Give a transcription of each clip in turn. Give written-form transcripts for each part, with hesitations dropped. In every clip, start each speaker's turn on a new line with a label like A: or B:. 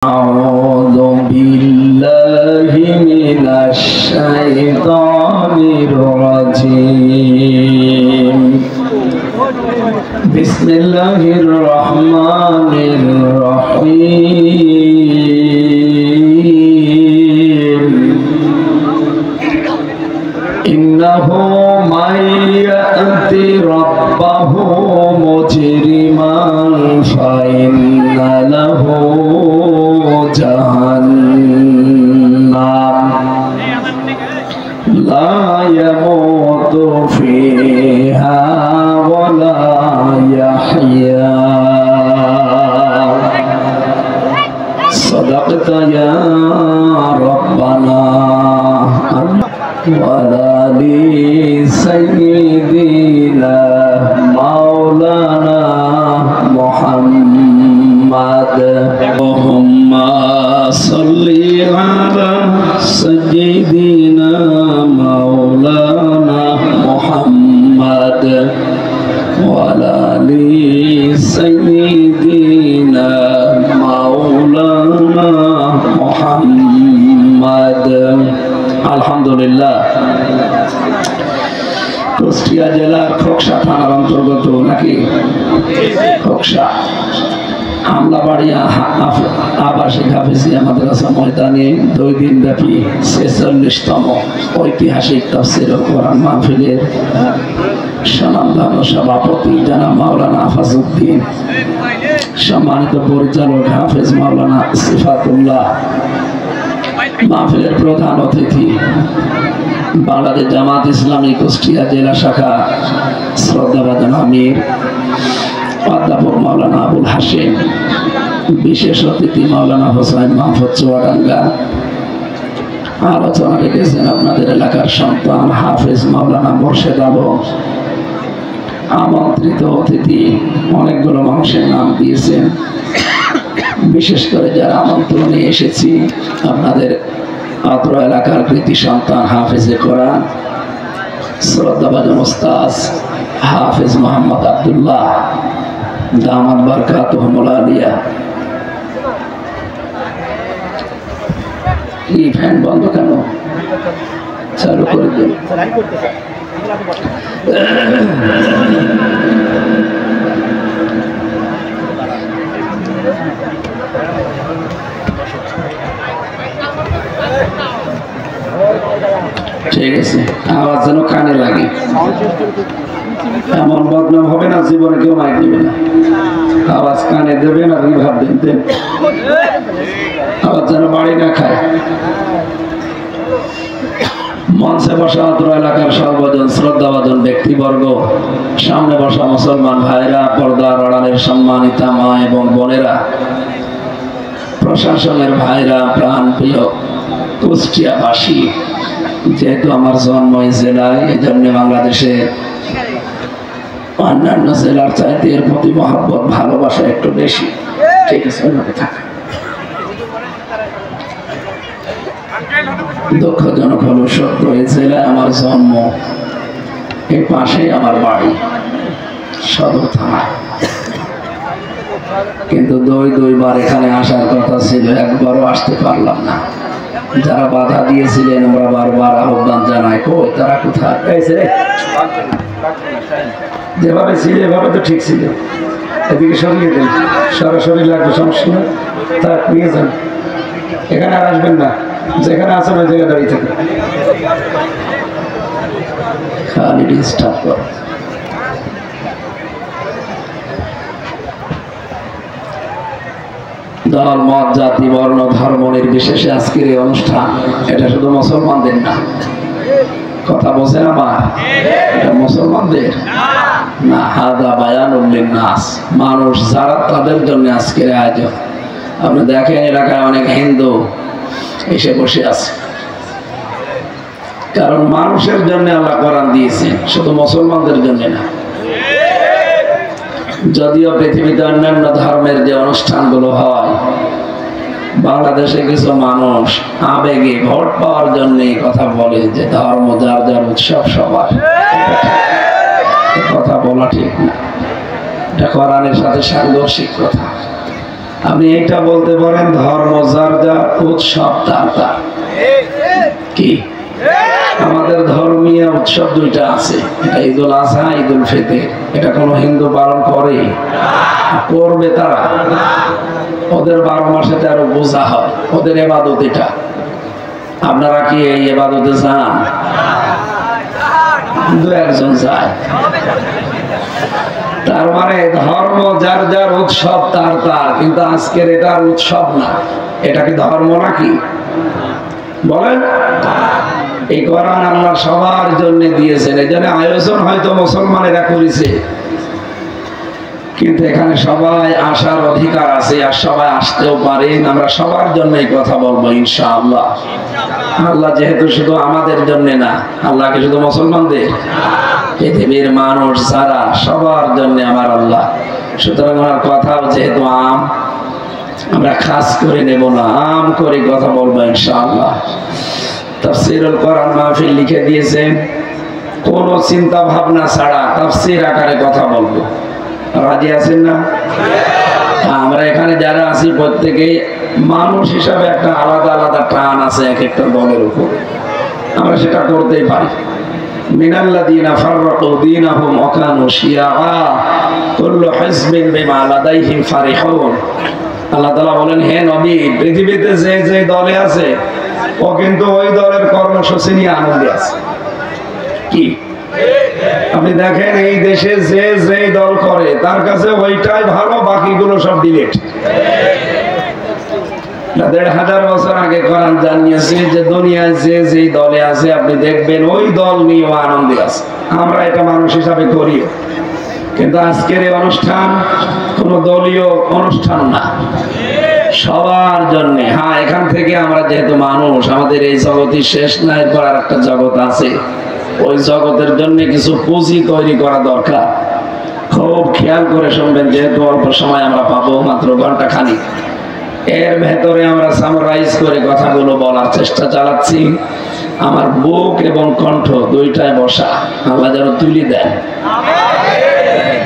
A: أعوذ بالله من الشيطان الرجيم بسم الله الرحمن الرحيم إنه من يأتي ربه مجرما فإن له جهنم لا يموت فيها ولا يحيا صدقت يا ربنا ولا لسيدنا مولانا محمد اللهم صل على سيدنا مولانا محمد وعلى سيدنا مولانا محمد আলহামদুলিল্লাহ। কুষ্টিয়া জেলার খোকসা থানার অন্তর্গত নাকি খোকসা আমলাবাড়িয়া আবাসিক হাফিজিয়া মাদ্রাসা ময়দানে 2 দিন ব্যাপী 46তম ঐতিহাসিক তাফসীর কোরআন মাহফিলের স্বনামধন্য সভাপতি জনাব মাওলানা আফাজউদ্দিন, সম্মানিত পরিচালক হাফেজ মাওলানা সিফাতুল্লাহ, মাহফিলের প্রধান অতিথি বাংলাদেশ জামাত ইসলামী কুষ্টিয়া জেলা শাখা শ্রদ্ধাভাজন আমির অধ্যাপক মাওলানা আবুল হাশেম, বিশেষ অতিথি মাওলানা হোসাইন মাহফুজ চুয়াডাঙ্গা। আলোচনা রেখেছেন আপনাদের এলাকার সন্তান হাফেজ মাওলানা মোর্শেদ আলম। আমন্ত্রিত অতিথি অনেকগুলো মানুষের নাম দিয়েছেন, বিশেষ করে যারা আমন্ত্রণে এসেছি আপনাদের অত্র এলাকার কৃতি সন্তান হাফেজে কোরআন শ্রদ্ধাভাজন ওস্তাদ হাফেজ মোহাম্মদ আব্দুল্লাহ দামাত বারকাতুহুল আলিয়া। এই ফ্যান বন্ধ কেন? চালু করে দিন। ঠিক আছে, আওয়াজ যেন কানে লাগে, এমন বদনাম হবে না, জীবনে কেউ মাইক দিবে না। আওয়াজ কানে দেবেন আর রিভাব দেন, আওয়াজ যেন বাড়ি না খায়। মঞ্চে বসা অত্র এলাকার সর্বজন শ্রদ্ধাভাজন ব্যক্তিবর্গ, সামনে বসা মুসলমান ভাইরা, পর্দার আড়ালের সম্মানিতা মা এবং বোনেরা, প্রশাসনের ভাইরা, প্রাণ প্রিয় কুষ্টিয়াবাসী। যেহেতু আমার জন্ম এই জেলায়, এই জন্য বাংলাদেশে অন্যান্য জেলার চাইতে এর প্রতি মহব্বত ভালোবাসা একটু বেশি। ঠিক আছে, দুঃখজনক হলো সত্য, এই জেলায় আমার জন্ম, এই পাশেই আমার বাড়ি সদর থানা, কিন্তু দুইবার এখানে আসার কথা ছিল, একবারও আসতে পারলাম না। যারা বাধা দিয়েছিলেন আমরা বারবার আহ্বান জানাই, কই তারা কোথায়? যেভাবে ছিল এভাবে তো ঠিক ছিল, এদিকে সরিয়ে দেন, সরাসরি লাগবে, সমস্যা না, তা নিয়ে যান। এখানে আর আসবেন না, যেখানে আছেন ওই জায়গায় দাঁড়িয়ে থাকবেন, খালি ডিস্টার্ব কর। দল, মত, জাতি, বর্ণ, ধর্ম নির্বিশেষে আজকের এই অনুষ্ঠান, এটা শুধু মুসলমানদের না। কথা বোঝেন আমার? এটা মুসলমানদের না, হাদা বায়ানুল লিন্নাস, মানুষ যারা তাদের জন্য আজকের আয়োজন। আপনি দেখেন এলাকায় অনেক হিন্দু এসে বসে আছে, কারণ মানুষের জন্য আল্লাহ কোরআন দিয়েছেন, শুধু মুসলমানদের জন্য না। যদিও পৃথিবীতে অন্যান্য ধর্মের যে অনুষ্ঠানগুলো হয়, বাংলাদেশে কিছু মানুষ আবেগে ভোট পাওয়ার জন্য কথা বলে যে ধর্ম যার যার উৎসব সবার। কথা বলা ঠিক না, এটা কোরআনের সাথে সাংঘর্ষিক কথা। আপনি এটা বলতে পারেন ধর্ম যার যার, উৎসব তার তার। কি আমাদের ধর্মীয় উৎসব দুইটা আছে, এটা ঈদুল আজহা, ঈদুল ফিতর। এটা কোনো হিন্দু পালন করে? করবে তারা? ওদের 12 মাসে 13 পূজা হয়, ওদের ইবাদত এটা। আপনারা কি এই ইবাদতে যান? দু একজন যায়। তার মানে ধর্ম যার যার, উৎসব তার তার। কিন্তু আজকের এটা উৎসব না, এটা কি ধর্ম নাকি বলেন? এই কোরআন আল্লাহ সবার জন্য দিয়েছেন, এই জন্য আয়োজন হয়তো মুসলমানেরা করেছে, কিন্তু এখানে সবাই আসার অধিকার আছে, আর সবাই আসতেও পারেন। আমরা সবার জন্য এই কথা বলবো ইনশাআল্লাহ। আল্লাহ যেহেতু শুধু আমাদের জন্য না, আল্লাহকে শুধু মুসলমানদের, পৃথিবীর মানুষ যারা, সবার জন্য আমার আল্লাহ। সুতরাং আমার কথাও যেহেতু আম, আমরা খাস করে নেব না, আম করে কথা বলবো ইনশাআল্লাহ। তাফসীরুল কোরআন মাহফিল লিখে দিয়েছেন, কোন চিন্তা ভাবনা ছাড়া তাফসীর আকারে কথা বলবো। রাজি আছেন না? আমরা এখানে যারা আছি প্রত্যেকেই মানুষ হিসাবে একটা আলাদা আলাদা টান আছে এক একটা দলের উপর, আমরা সেটা করতেই পারি। মিনাল্লাযীনা ফাররাকু দীনাহুম ওয়া কানু শিয়া কুল্লু হিজবিন বিমা লাদাইহিম ফারিহুন। আল্লাহ তাআলা বলেন, হে নবী, পৃথিবীতে যে যে দলে আছে ও কিন্তু ওই দলের কর্মসূচি নিয়ে আনন্দে আছে। কি আপনি দেখেন, এই দেশে যে যে দল করে তার কাছে ওইটাই ভালো, বাকিগুলো সব ডিলিট। ১৫০০ বছর আগে কোরআন জানিয়েছে যে দুনিয়ায় যে যে দলে আছে আপনি দেখবেন ওই দল নিয়ে আনন্দে আছে। আমরা এটা মানুষ হিসাবে করিও, কিন্তু আজকের এই অনুষ্ঠান কোন দলীয় অনুষ্ঠান না, সবার জন্য। হ্যাঁ, এখান থেকে আমরা যেহেতু মানুষ, আমাদের এই জগৎই শেষ না, এরপর আর একটা জগৎ আছে। ওই জগতের জন্য কিছু পুঁজি তৈরি করা দরকার। খুব খেয়াল করে শুনবেন, যেহেতু অল্প সময় আমরা পাবো, মাত্র ঘন্টা খানিক, এর ভেতরে আমরা সামারাইজ করে কথাগুলো বলার চেষ্টা চালাচ্ছি। আমার বুক এবং কণ্ঠ দুইটাই বসা, আল্লাহ যেন তুলি দেন।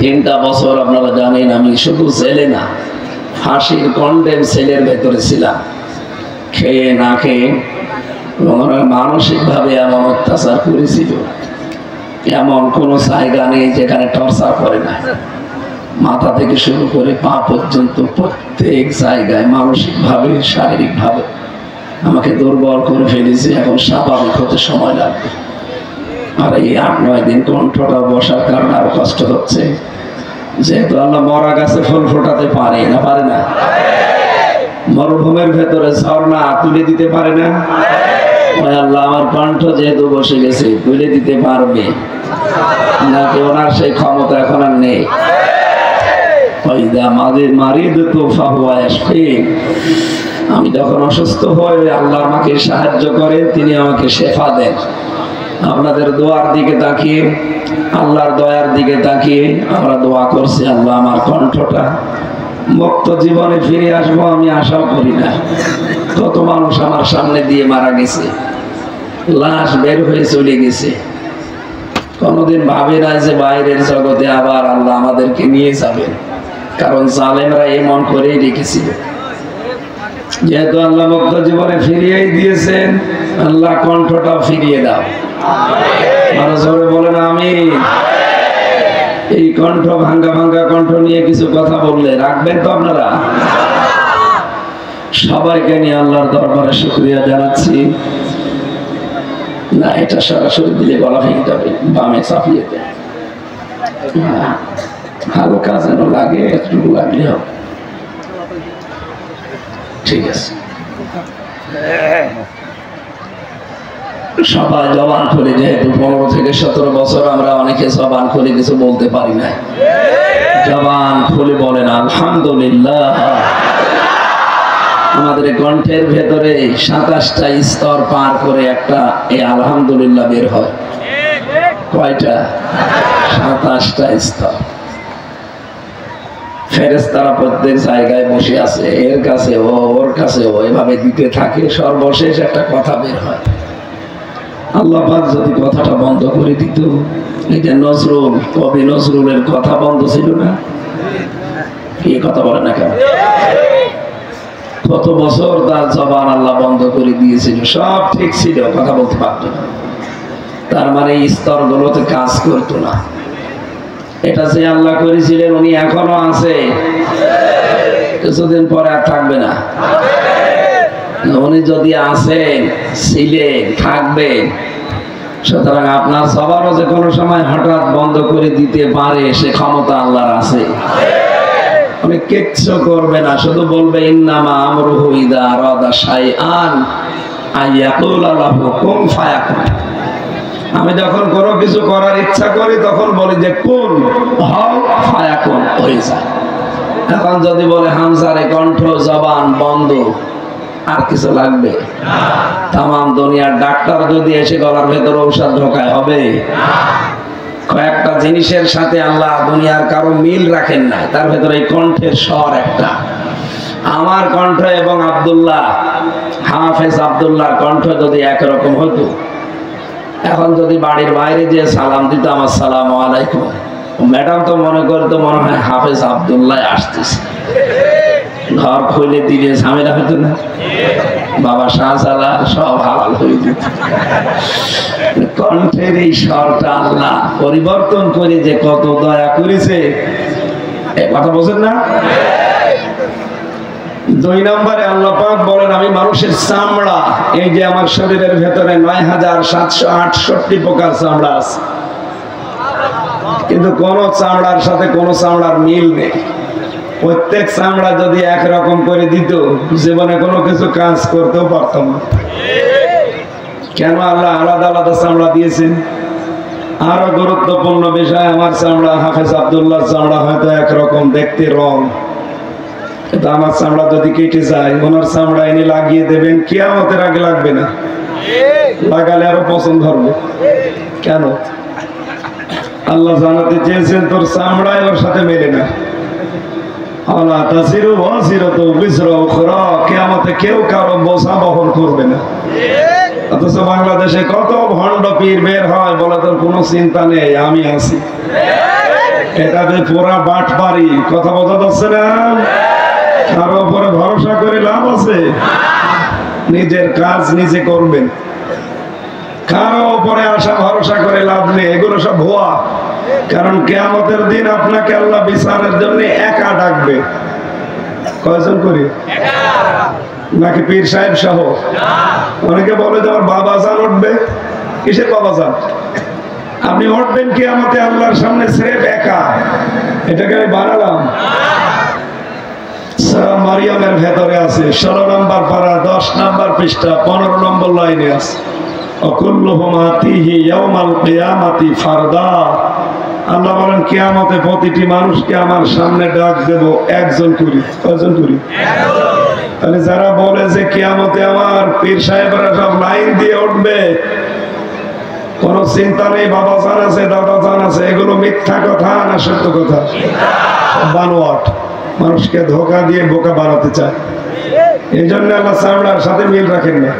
A: 3টা বছর আপনারা জানেন আমি শুধু ছেলে না, ফাঁসির কন্ডেম সেলের ভেতরে ছিলাম, খেয়ে না খেয়ে। মানসিক ভাবে এমন অত্যাচার করেছিল, এমন কোন জায়গা নেই যেখানে টর্চার করে না। মাথা থেকে শুরু করে পা পর্যন্ত প্রত্যেক জায়গায় মানসিক ভাবে, শারীরিক ভাবে আমাকে দুর্বল করে ফেলেছে। এখন স্বাভাবিক হতে সময় লাগবে। আর এই 8-9 দিন কণ্ঠটা বসার কারণে আরো কষ্ট হচ্ছে, যেহেতু আল্লাহ মরা গাছে ফুল ফোটাতে পারে না, পারে না? মরুভূমির ভেতরে ঝর্ণা তুলে দিতে পারে না? আল্লাহ আমার কণ্ঠ যেহেতু বসে গেছে, তুলে দিতে পারবে নাকি ওনার সেই ক্ষমতা এখন আর নেই? আমি যখন অসুস্থ হই, আল্লাহ আমাকে সাহায্য করে, তিনি আমাকে শেফা দেন। আপনাদের দোয়ার দিকে তাকিয়ে, আল্লাহর দয়ার দিকে তাকিয়ে আমরা দোয়া করছি, আল্লাহ আমার কণ্ঠটা মুক্ত জীবনে ফিরে আসবো আমি আশাও করি না। কত মানুষ আমার সামনে দিয়ে মারা গেছে, লাশ বের হয়ে চলে গেছে, কোনদিন ভাবে না যে বাইরের জগতে আবার আল্লাহ আমাদেরকে নিয়ে যাবেন, কারণ জালেমরা এমন করেই রেখেছিল। যেহেতু আল্লাহ মুক্ত জীবনে ফিরিয়েই দিয়েছেন, আল্লাহ কণ্ঠটাও ফিরিয়ে দাও। আরো জোরে বলেন আমিন। এই কণ্ঠ, ভাঙ্গা ভাঙ্গা কণ্ঠ নিয়ে কিছু কথা বললে রাখবেন তো আপনারা? সবাইকে নিয়ে আল্লাহর দরবারে শুকরিয়া জানাচ্ছি। না, এটা সরাসরি দিলে গলা ভেঙে যাবে, বামে চাপিয়ে দেয়, হালকা যেন লাগে, একটু লাগলে হবে। ঠিক আছে, সবাই জবান খুলে, যেহেতু 15 থেকে 17 বছর আমরা অনেকে জবান খুলে কিছু বলতে পারি না, জবান খুলে বলেন আলহামদুলিল্লাহ। আমাদের কণ্ঠের ভেতরে 27টা স্তর পার করে একটা এই আলহামদুলিল্লাহ বের হয়। কয়টা? 27টা স্তর। ফেরেশতারা প্রত্যেক জায়গায় বসে আছে, এর কাছে ও, ওর কাছে ও, এভাবে দিতে থাকে। সর্বশেষ একটা কথা বের হয়। আল্লাহ পাক যদি কথাটা বন্ধ করে দিত, এই যে নজরুল, কবি নজরুলের কথা বন্ধ ছিল না? এই কথা বলে না কেন? কত বছর তার জবান আল্লাহ বন্ধ করে দিয়েছিল, সব ঠিক ছিল, কথা বলতে পারত না। তার মানে স্তর গুলোতে কাজ করতো না। এটা যে আল্লাহ করেছিলেন উনি এখনো আছে, কিছুদিন পরে আর থাকবে না। উনি যদি আছেন, ছিলেন, থাকবেন, সুতরাং আপনার সবারও যে কোনো সময় হঠাৎ বন্ধ করে দিতে পারে সে ক্ষমতা আল্লাহর আছে। উনি কিচ্ছু করবে না, শুধু বলবে ইন্নামা আমরুহু ইযা আরাদা শাইআন আইয়াকুলা লাহু কুন ফায়াকুন। আমি যখন কোনো কিছু করার ইচ্ছা করি তখন বলি যে কুন হও ফায়াকুন, হয়ে যায়। এখন যদি বলে হামজারে কণ্ঠ জবান বন্ধ, আর কিছু লাগবে? তামাম দুনিয়ার ডাক্তার যদি এসে গলার ভেতর ঔষধ ঢোকায়, হবে? কয়েকটা জিনিসের সাথে আল্লাহ দুনিয়ার কারো মিল রাখেন না, তার ভেতরে এই কণ্ঠের স্বর একটা। আমার কণ্ঠ এবং আব্দুল্লাহ, হাফেজ আব্দুল্লাহর কণ্ঠ যদি একরকম হতো, এখন যদি বাড়ির বাইরে যে সালাম দিতাম আসসালামু আলাইকুম, ম্যাডাম তো মনে করতো মনে হয় হাফেজ আব্দুল্লাহ আসতেছে। ঘর খুলে দিলে ঝামেলা হতো না, বাবা শাহজালাল সব হালাল হয়ে যেত। কণ্ঠের এই স্বরটা আল্লাহ পরিবর্তন করে যে কত দয়া করেছে, কথা বোঝেন না? 2 নম্বরে আল্লাহ পাক বলেন আমি মানুষের চামড়া, এই যে আমার শরীরের ভেতরে ৯৭৬৮ প্রকার চামড়া আছে, কিন্তু কোন চামড়ার সাথে কোন চামড়ার মিল নেই। প্রত্যেক চামড়া যদি একরকম করে দিত জীবনে কোনো কিছু কাজ করতেও পারতাম না। কেন আল্লাহ আলাদা আলাদা চামড়া দিয়েছেন? আরো গুরুত্বপূর্ণ বিষয়, আমার চামড়া হাফেজ আব্দুল্লাহ চামড়া হয়তো একরকম দেখতে রং, কিন্তু আমার চামড়া যদি কেটে যায় ওনার চামড়া এনে লাগিয়ে দেবেন, কিয়ামতের আগে লাগবে না, লাগালে আরো পছন্দ হবে। কেন? আল্লাহ জানাতে চেয়েছেন তোর চামড়ায় ওর সাথে মেলে না। কিয়ামতে কেউ কারো বোঝা বহন করবে না। অথচ বাংলাদেশে কত ভণ্ড পীর বের হয়, বলে তোর কোনো চিন্তা নেই, আমি আছি। এটাতে পুরা বাট পারি, কথা বোঝা যাচ্ছে না? কারো উপরে ভরসা করে লাভ আছে? নিজের কাজ নিজে করবেন, কারো উপরে আশা ভরসা করে লাভ নেই, এগুলো সব ভুয়া। কারণ কিয়ামতের দিন আপনাকে আল্লাহ বিচারের জন্য একা ডাকবে। কয়জন করি? নাকি পীর সাহেব সহ? অনেকে বলে যে আমার বাবা জান উঠবে। কিসের বাবা জান? আপনি উঠবেন কিয়ামতে আল্লাহর সামনে স্রেফ একা। এটাকে আমি বানালাম? সূরা মারিয়ামের ভেতরে আছে, 16 নম্বর পারা 10 নম্বর পৃষ্ঠা 15 নম্বর লাইনে আছে, অকুল্লুহুম আতিহি ইয়াউমাল কিয়ামাতি ফারদা। আল্লাহ বলেন কিয়ামতে প্রতিটি মানুষকে আমার সামনে ডাক দেব একজন করে। কয়জন করে? তাহলে যারা বলে যে কিয়ামতে আমার পীর সাহেবরা সব লাইন দিয়ে উঠবে, কোন চিন্তা নেই, বাবা জান আছে, দাদা জান আছে, এগুলো মিথ্যা কথা না সত্য কথা? বানোয়াট, মানুষকে ধোঁকা দিয়ে বোকা বানাতে চায়। এই জন্য আল্লাহ চামড়ার সাথে মিল রাখেন না,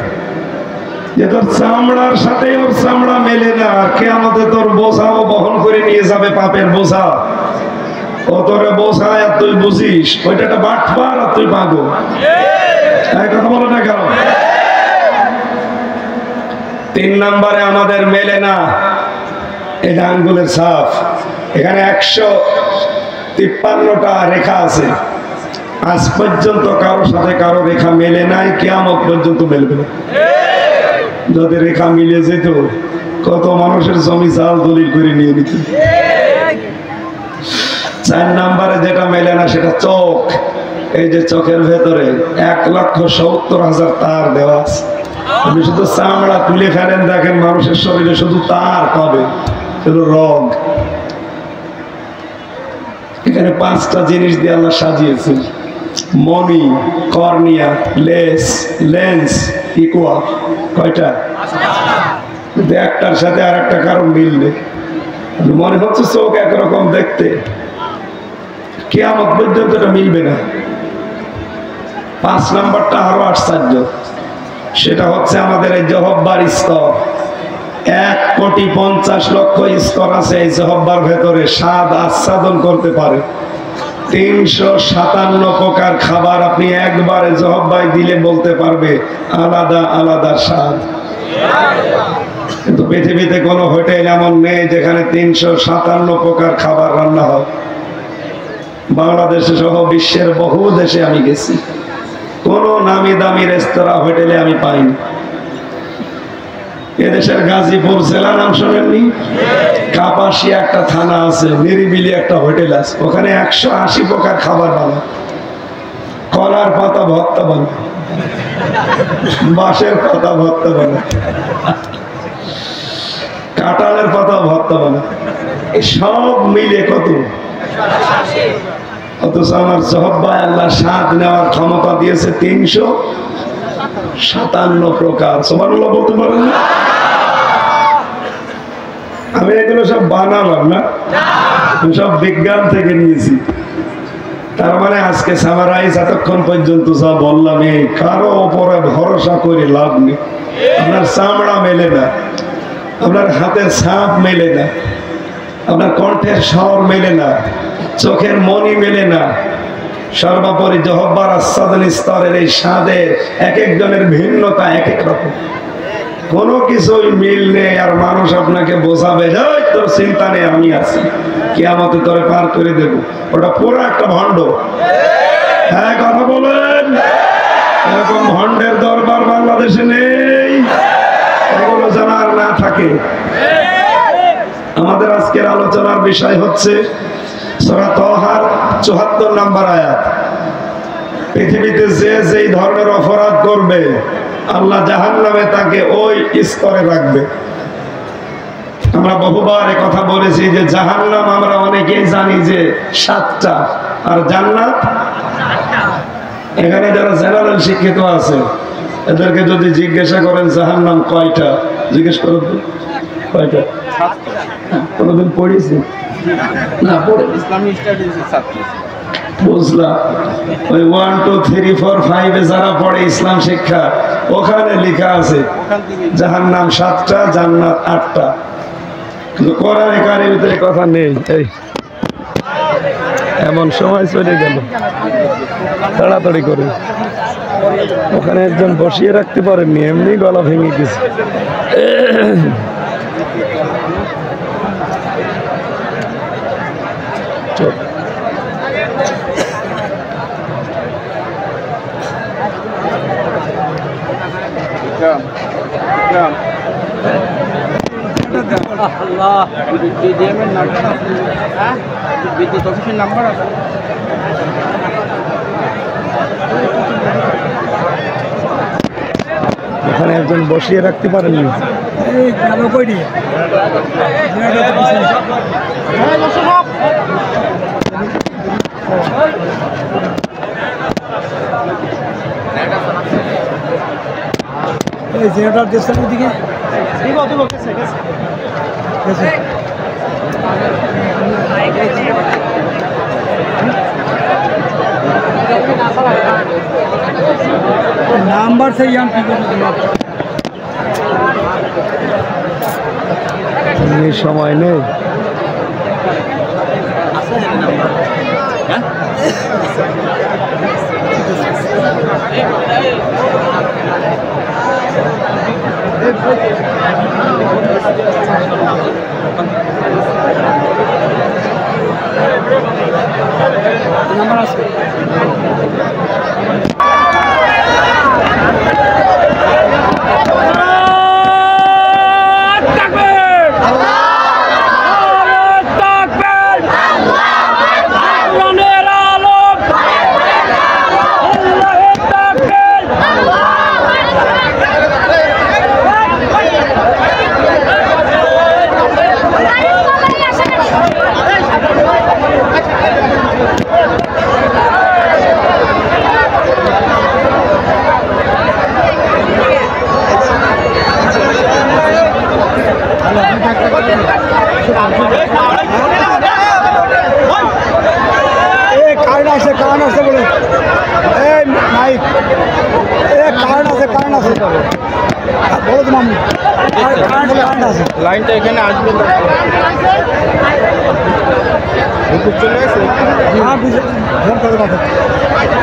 A: যে তোর চামড়ার সাথে ওর চামড়া মেলে না, আর কিয়ামতে তোর বোঝাও বহন করে নিয়ে যাবে, পাপের বোঝা। ও তোরে বোঝায় আর তুই বুঝিস, ওইটা একটা বাটপার আর তুই পাগল। এই কথা বলো না কেন? 3 নম্বরে আমাদের মেলে না এই আঙ্গুলের ছাপ। এখানে 153টা রেখা আছে, আজ পর্যন্ত কারোর সাথে কারো রেখা মেলে নাই, কিয়ামত পর্যন্ত মেলবে না। যদি রেখা মিলে যেত কত মানুষের জমি চাল দলিল করে নিয়ে নিত। 4 নম্বরে যেটা মেলে না সেটা চোখ। এই যে চোখের ভেতরে 1,70,000 তার দেওয়া আছে। আপনি শুধু চামড়া তুলে ফেলেন, দেখেন মানুষের শরীরে শুধু তার পাবে, শুধু রগ। এখানে 5টা জিনিস দিয়ে আল্লাহ সাজিয়েছেন, মনি, কর্নিয়া, লেন্স, ইকুয়া। কয়টা? একটার সাথে আর একটা কারণ মিল নেই। মনে হচ্ছে চোখ একরকম দেখতে, কিয়ামত পর্যন্ত এটা মিলবে না। 5 নম্বরটা আরো আশ্চর্য, সেটা হচ্ছে আমাদের এই জহব্বার স্তর। 1,50,00,000 স্তর আছে এই জহব্বার ভেতরে, স্বাদ আস্বাদন করতে পারে।
B: 357 প্রকার খাবার আপনি একবারে জহব্বাই দিলে বলতে পারবে, আলাদা আলাদা স্বাদ। কিন্তু পৃথিবীতে কোনো হোটেল এমন নেই যেখানে 357 প্রকার খাবার রান্না হয়। বাংলাদেশে সহ বিশ্বের বহু দেশে আমি গেছি, কোনো নামি দামি রেস্তোরাঁ হোটেলে আমি পাইনি। এদেশের গাজীপুর জেলা নাম শোনেননি? কাপাসিয়া একটা থানা আছে, নিরিবিলি একটা হোটেল আছে, ওখানে 180 প্রকার খাবার বানায়। কলার পাতা ভর্তা বানায়, বাঁশের পাতা ভর্তা বানায়, কাঁঠালের পাতা ভর্তা বানায়, এই সব মিলে কত? অথচ আমার জহব্বায় আল্লাহ স্বাদ নেওয়ার ক্ষমতা দিয়েছে 357 প্রকার। সুবহানাল্লাহ বলতে পারেন না? আমি এগুলো সব বানালাম না, সব বিজ্ঞান থেকে নিয়েছি। তার মানে আজকে সামারাইজ এতক্ষণ পর্যন্ত যা বললাম, এই কারো ওপরে ভরসা করে লাভ নেই। আপনার চামড়া মেলে না, আপনার হাতের ছাপ মেলে না, আপনার কণ্ঠের স্বর মেলে না, চোখের মনি মেলে না। সর্বোপরি জহব্বার আস্বাদন স্তরের এই স্বাদের এক একজনের ভিন্নতা এক এক রকম, কোনো কিছুই মিল নেই। আর মানুষ আপনাকে বোঝাবে, তোর চিন্তা নেই, আমি আছি, কিয়ামতে তোরে পার করে দেব, ওটা পুরো একটা ভণ্ড। হ্যাঁ, কথা বলেন। এরকম ভণ্ডের দরবার বাংলাদেশে নেই, এগুলো যেন আর না থাকে। আমাদের আজকের আলোচনার বিষয় হচ্ছে সূরা তাহার ৭৪ নম্বর আয়াত। পৃথিবীতে যে যেই ধরনের অপরাধ করবে আল্লাহ জাহান্নামে তাকে ওই স্তরে রাখবে। আমরা বহুবার কথা বলেছি যে জাহান্নাম আমরা অনেকেই জানি যে 7টা, আর জান্নাত। এখানে যারা জেনারেল শিক্ষিত আছে এদেরকে যদি জিজ্ঞাসা করেন জাহান্নাম কয়টা, জিজ্ঞেস করুন কয়টা। কোনদিন পড়েছি না? পড়ে ইসলামী স্টাডিজ ছাত্র বুঝলাম। ওই 1 2 3 4 5 এ যারা পড়ে ইসলাম শিক্ষা, ওখানে লেখা আছে জাহান্নাম 7টা, জান্নাত 8টা। কিন্তু কোরআনে কারিমের কথা নেই। এই এমন সময় চলে গেল, তাড়াতাড়ি করে। ওখানে একজন বসিয়ে রাখতে পারেননি, এমনি গলা ভেঙে গেছে।
C: বিদ্যুৎ অফিসের নাম্বার আছে।
B: ওখানে একজন বসিয়ে রাখতে পারেননি।
C: এই জেনারেটর দেশের দিকে নাম্বার से हम
B: সময় নেই।
C: নাম্বার আছে। কারণ আছে বলে এই মাইক, কারণ আছে বলো তো মামু কারেন্ট আছে
D: লাইনটা এখানে আসবে না। বিদ্যুৎ চলে আসে
C: হ্যাঁ বুঝে ফোন করে কথা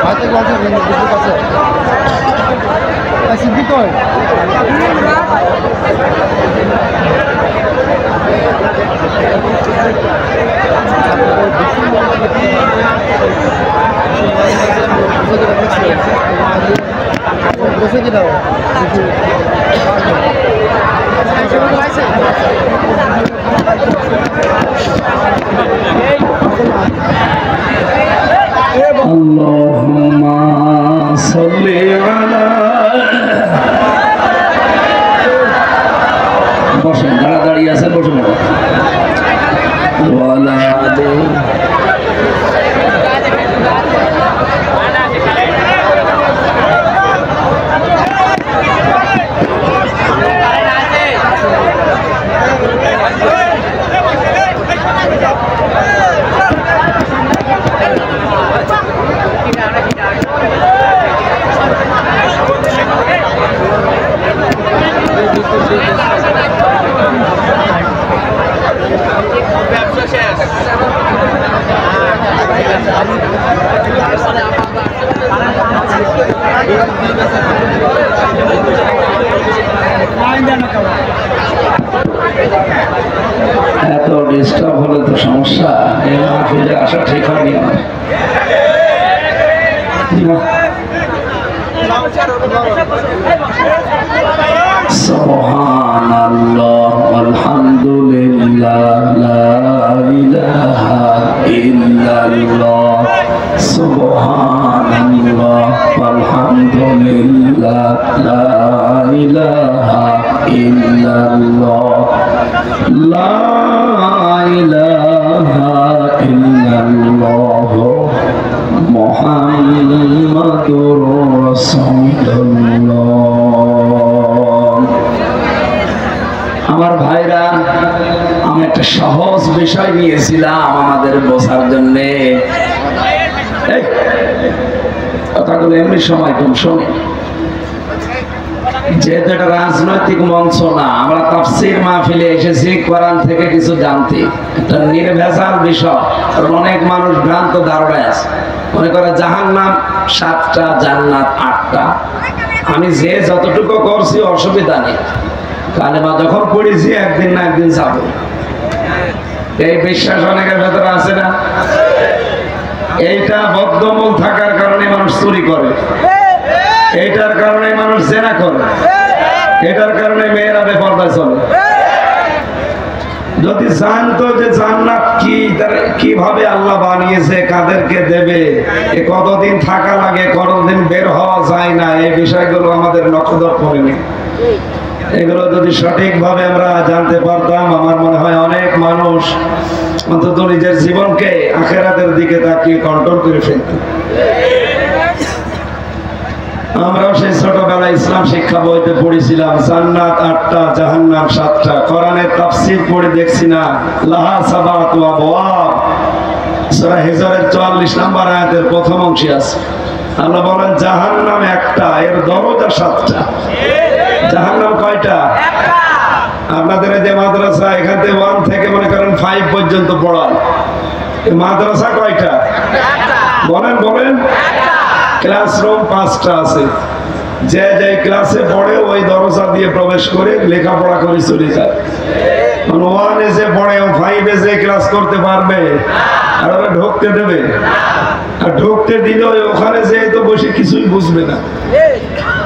D: হাতে আছে বিদ্যুৎ আছে
C: সিদ্ধি কয়
D: বসে কি দাও
A: আল্লাহুম্মা সাল্লি আলা বসেন যারা দাঁড়িয়ে আছেন বসে পড়ো ওয়ালা আলি এত ডিস্টার্ব হলে তো সমস্যা এই মাহফিলে আসা ঠিক হয়নি আমার সুবহানাল্লাহ আলহামদুলিল্লাহ লা ইলাহা ইল্লাল্লাহ সুবহানাল্লাহ আলহামদুলিল্লাহ লা ইলাহা ইল্লাল্লাহ লা ইলাহা ইল্লাল্লাহ মুহাম্মাদুর রাসূলুল্লাহ। আমার ভাইরা, আমি একটা সহজ বিষয় নিয়েছিলাম আমাদের বোঝার জন্য। কথাগুলো এমনি সময় কম শোনে, যেহেতু এটা রাজনৈতিক মঞ্চ না, আমরা তাফসীর মাহফিলে এসেছি কোরআন থেকে কিছু জানতে। একটা নির্ভেজাল বিষয়, কারণ অনেক মানুষ ভ্রান্ত ধারণায় আছে, মনে করে জাহান্নাম 7টা জান্নাত 8টা। আমি যে যতটুকু করছি অসুবিধা নেই, কালেমা যখন পড়েছি একদিন না একদিন যাব। এই বিশ্বাস অনেকের ভেতরে আছে না? এইটা বদ্ধমূল থাকার কারণে মানুষ চুরি করে, এইটার কারণে মানুষ জেনা করে, এটার কারণে মেয়েরা বেপরদায় চলে। যদি জানতো যে জান্নাত কি, তার কিভাবে আল্লাহ বানিয়েছে, কাদেরকে দেবে, কতদিন থাকা লাগে, কতদিন বের হওয়া যায় না, এই বিষয়গুলো আমাদের নখদর করেনি। এগুলো যদি সঠিকভাবে আমরা জানতে পারতাম, আমার মনে হয় অনেক মানুষ অন্তত নিজের জীবনকে আখিরাতের দিকে তাকিয়ে কন্ট্রোল করে ফেলত। আমরাও সেই ছোটবেলায় ইসলাম শিক্ষা বইতে পড়েছিলাম জান্নাত 8টা জাহান্নাম 7টা। কোরআনের তাফসীর পড়ে দেখছি না লাহা সাবাতু আবওয়াব, সূরা হিজরের 44 নম্বর আয়াতের প্রথম অংশে আছে। আল্লাহ বলেন জাহান্নাম একটা, এর দরজা 7টা। জাহান্নাম কয়টা? আপনাদের যে মাদ্রাসা, এখান থেকে 1 থেকে মনে করেন 5 পর্যন্ত পড়ায়, মাদ্রাসা কয়টা? বলেন বলেন। ক্লাসরুম 5টা আছে। যে যে ক্লাসে পড়ে ওই দরজা দিয়ে প্রবেশ করে লেখাপড়া করে চলে যায়। 1 এ পড়ে 5 এ যে ক্লাস করতে পারবে, আর ওরা ঢুকতে দেবে? আর ঢুকতে দিলে ওখানে যে তো বসে কিছুই বুঝবে না।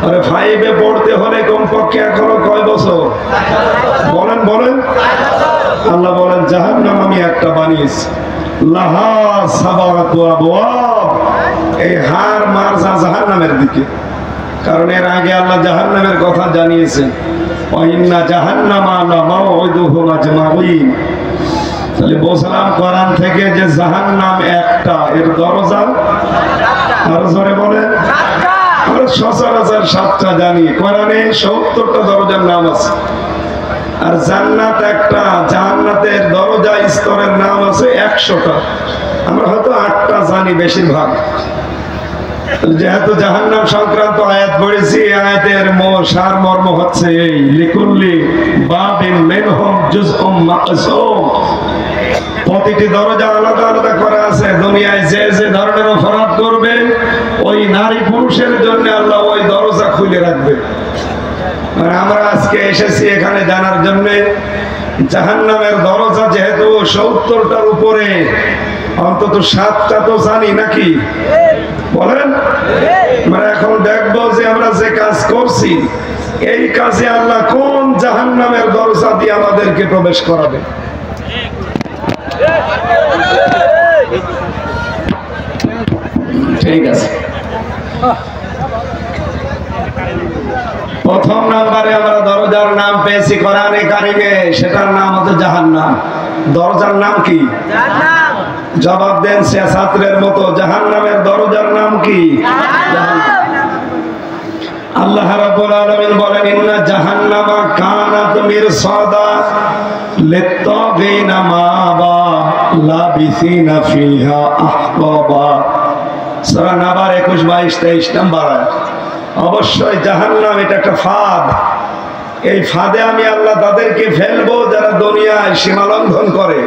A: আরে 5 এ পড়তে হলে কমপক্ষে এখনো কয় বছর? বলেন বলেন। আল্লাহ বলেন জাহান্নাম আমি একটা বানিয়েছি, লাহা সাবাতু আবওয়াব, এই হার মারজা জাহান্নামের দিকে। কারণ এর আগে আল্লাহ জাহান্নামের কথা জানিয়েছেন, ওয়া ইন্না জাহান্নামা লামাউইদুহুম আজমাউইন। তাহলে বুঝলাম কোরআন থেকে যে জাহান্নাম একটা, এর দরজা আরো জোরে বলেন। আমরা সচরাচর 7টা জানি, কোরআনে 70টা দরজার নাম আছে। আর জান্নাত একটা, জান্নাতের দরজা স্তরের নাম আছে 100টা। আমরা হয়তো 8টা জানি বেশিরভাগ।
B: যেহেতু জাহান্নাম সংক্রান্ত আয়াত পড়েছি, আয়াতের সারমর্ম হচ্ছে এই লিকুল্লি বাবিন মিনহুম জুজউম মাকসুম। প্রতিটি দরজা আলাদা আলাদা করা আছে। দুনিয়ায় যে যে ধরনের অপরাধ করবে ওই নারী পুরুষের জন্য আল্লাহ ওই দরজা খুলে রাখবে। আর আমরা আজকে এসেছি এখানে জানার জন্য জাহান্নামের দরজা যেহেতু 70টার উপরে, অন্তত 7টা তো জানি নাকি বলেন। আমরা এখন দেখবো যে আমরা যে কাজ করছি এই কাজে আল্লাহ কোন জাহান্নামের দরজা দিয়ে আমাদেরকে প্রবেশ করাবে।
A: ঠিক আছে,
B: প্রথম নাম্বারে আমরা দরজার নাম পেয়েছি কোরআনে কারিমে, সেটার নাম হচ্ছে জাহান্নাম। দরজার নাম কি? জবাব দেন সে ছাত্রের মতো, জাহান্নামের দরজার নাম কি? আল্লাহ রাব্বুল আলামিন বলেন ইন্না জাহান্নামা কানাত মিরসাদা লিত্তাগিনা মাবা লাবিসিনা ফিহা আহকাবা। সূরা নাবার 21, 22, 23 নাম্বার। অবশ্যই জাহান্নাম এটা একটা ফাঁদ। এই ফাঁদে আমি আল্লাহ তাদেরকে ফেলবো যারা দুনিয়ায় সীমা লঙ্ঘন করে।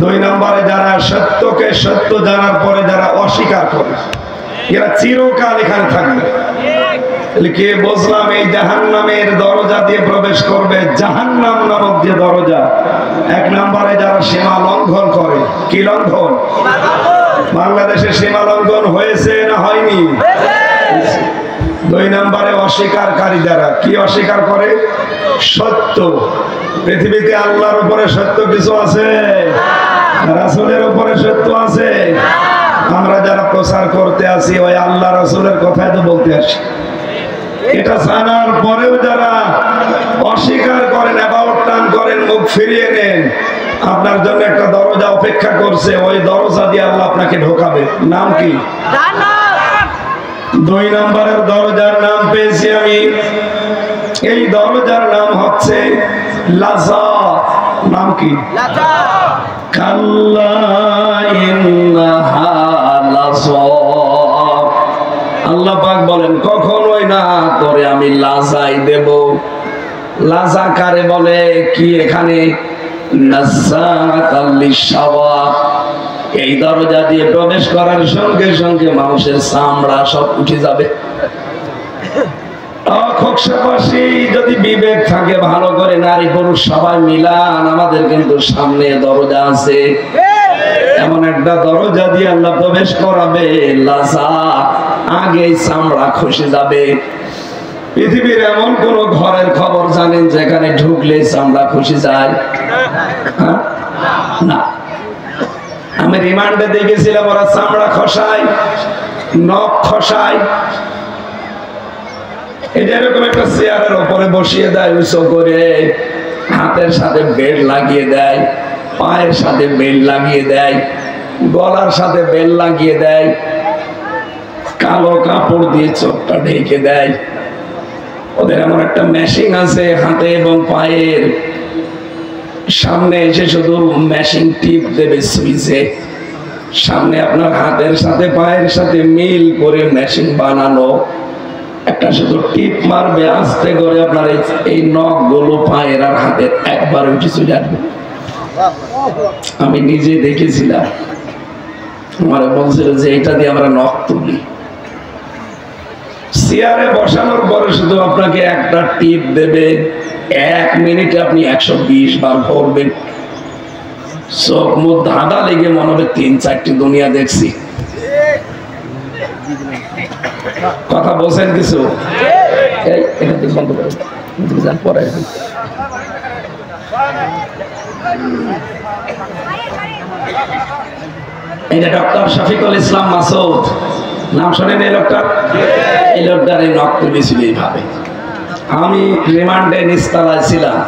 B: 2 নম্বরে যারা সত্যকে সত্য জানার পরে যারা অস্বীকার করে, এরা চিরকাল এখানে থাকবে। কে বুঝলাম এই জাহান্নামের দরজা দিয়ে প্রবেশ করবে, জাহান্নাম নামক যে দরজা। 1 নম্বরে যারা সীমা লঙ্ঘন করে। কি লঙ্ঘন? বাংলাদেশে সীমা লঙ্ঘন হয়েছে না হয়নি? 2 নম্বরে অস্বীকারী যারা। কি অস্বীকার করে? সত্য। পৃথিবীতে আল্লাহর উপরে সত্য কিছু আছে? রাসূলের উপরে সত্য আছে? আমরা যারা প্রচার করতে আসি ওই আল্লাহ রাসূলের কথাই তো বলতে আসি। এটা জানার পরেও যারা অস্বীকার করেন, অ্যাবাউট টার্ন করেন, মুখ ফিরিয়ে নেন, আপনার জন্য একটা দরজা অপেক্ষা করছে। ওই দরজা দিয়ে আল্লাহ আপনাকে ঢোকাবে। নাম কি? 2 নম্বরের দরজার নাম পেয়েছি আমি। এই দরজার নাম হচ্ছে লাযা। নাম কি?
A: কাল্লা ইন্নাহা লাযা। আল্লাহ পাক বলেন কখনোই না করে আমি লাজাই দেব। লাজা কারে বলে? কি এখানে নাযাতাল লিশাওয়া। এই দরজা দিয়ে প্রবেশ করার সঙ্গে সঙ্গে মানুষের চামড়া সব উঠে যাবে। খোকসাবাসী যদি বিবেক থাকে ভালো করে, নারী পুরুষ সবাই মিলান, আমাদের কিন্তু সামনে দরজা আছে। এমন একটা দরজা দিয়ে আল্লাহ প্রবেশ করাবে, লাজা আগেই চামড়া খসে যাবে। পৃথিবীর এমন কোন ঘরের খবর জানেন যেখানে ঢুকলে চামড়া খসে যায়? না। আমি রিমান্ডে দেখেছিলাম ওরা চামড়া খসায়, নখ খসায়। এটা এরকম একটা চেয়ারের উপরে বসিয়ে দেয় উঁচু করে, হাতের সাথে বেল্ট লাগিয়ে দেয়, পায়ের সাথে বেল্ট লাগিয়ে দেয়, গলার সাথে বেল্ট লাগিয়ে দেয়, কালো কাপড় দিয়ে চোখটা ঢেকে দেয়। ওদের এমন একটা মেশিন আছে হাতে এবং পায়ের সামনে এসে শুধু মেশিন টিপ দেবে সুইচে। সামনে আপনার হাতের সাথে পায়ের সাথে মিল করে মেশিন বানানো। একটা শুধু টিপ মারবে আস্তে করে, আপনার এই নখ গুলো পায়ের আর হাতের একবার উঠে চলে আসবে। আমি নিজে দেখেছিলাম। আমার বলছিল যে এটা দিয়ে আমরা নখ তুলি। চেয়ারে বসানোর পরে শুধু আপনাকে একটা টিপ দেবে, 1 মিনিটে আপনি 120 বার করবেন। চোখ মুখ ধাঁধা লেগে মনে হবে 3-4টি দুনিয়া দেখছি। কথা বলছেন কিছু? এখান থেকে বন্ধ করে যান পরে। এটা ডক্টর শফিকুল ইসলাম মাসুদ, নাম শোনেন এই লোকটা? এই লোকটার এই নখ তুলেছিল এইভাবে। আমি রিমান্ডে নিস্তালায় ছিলাম,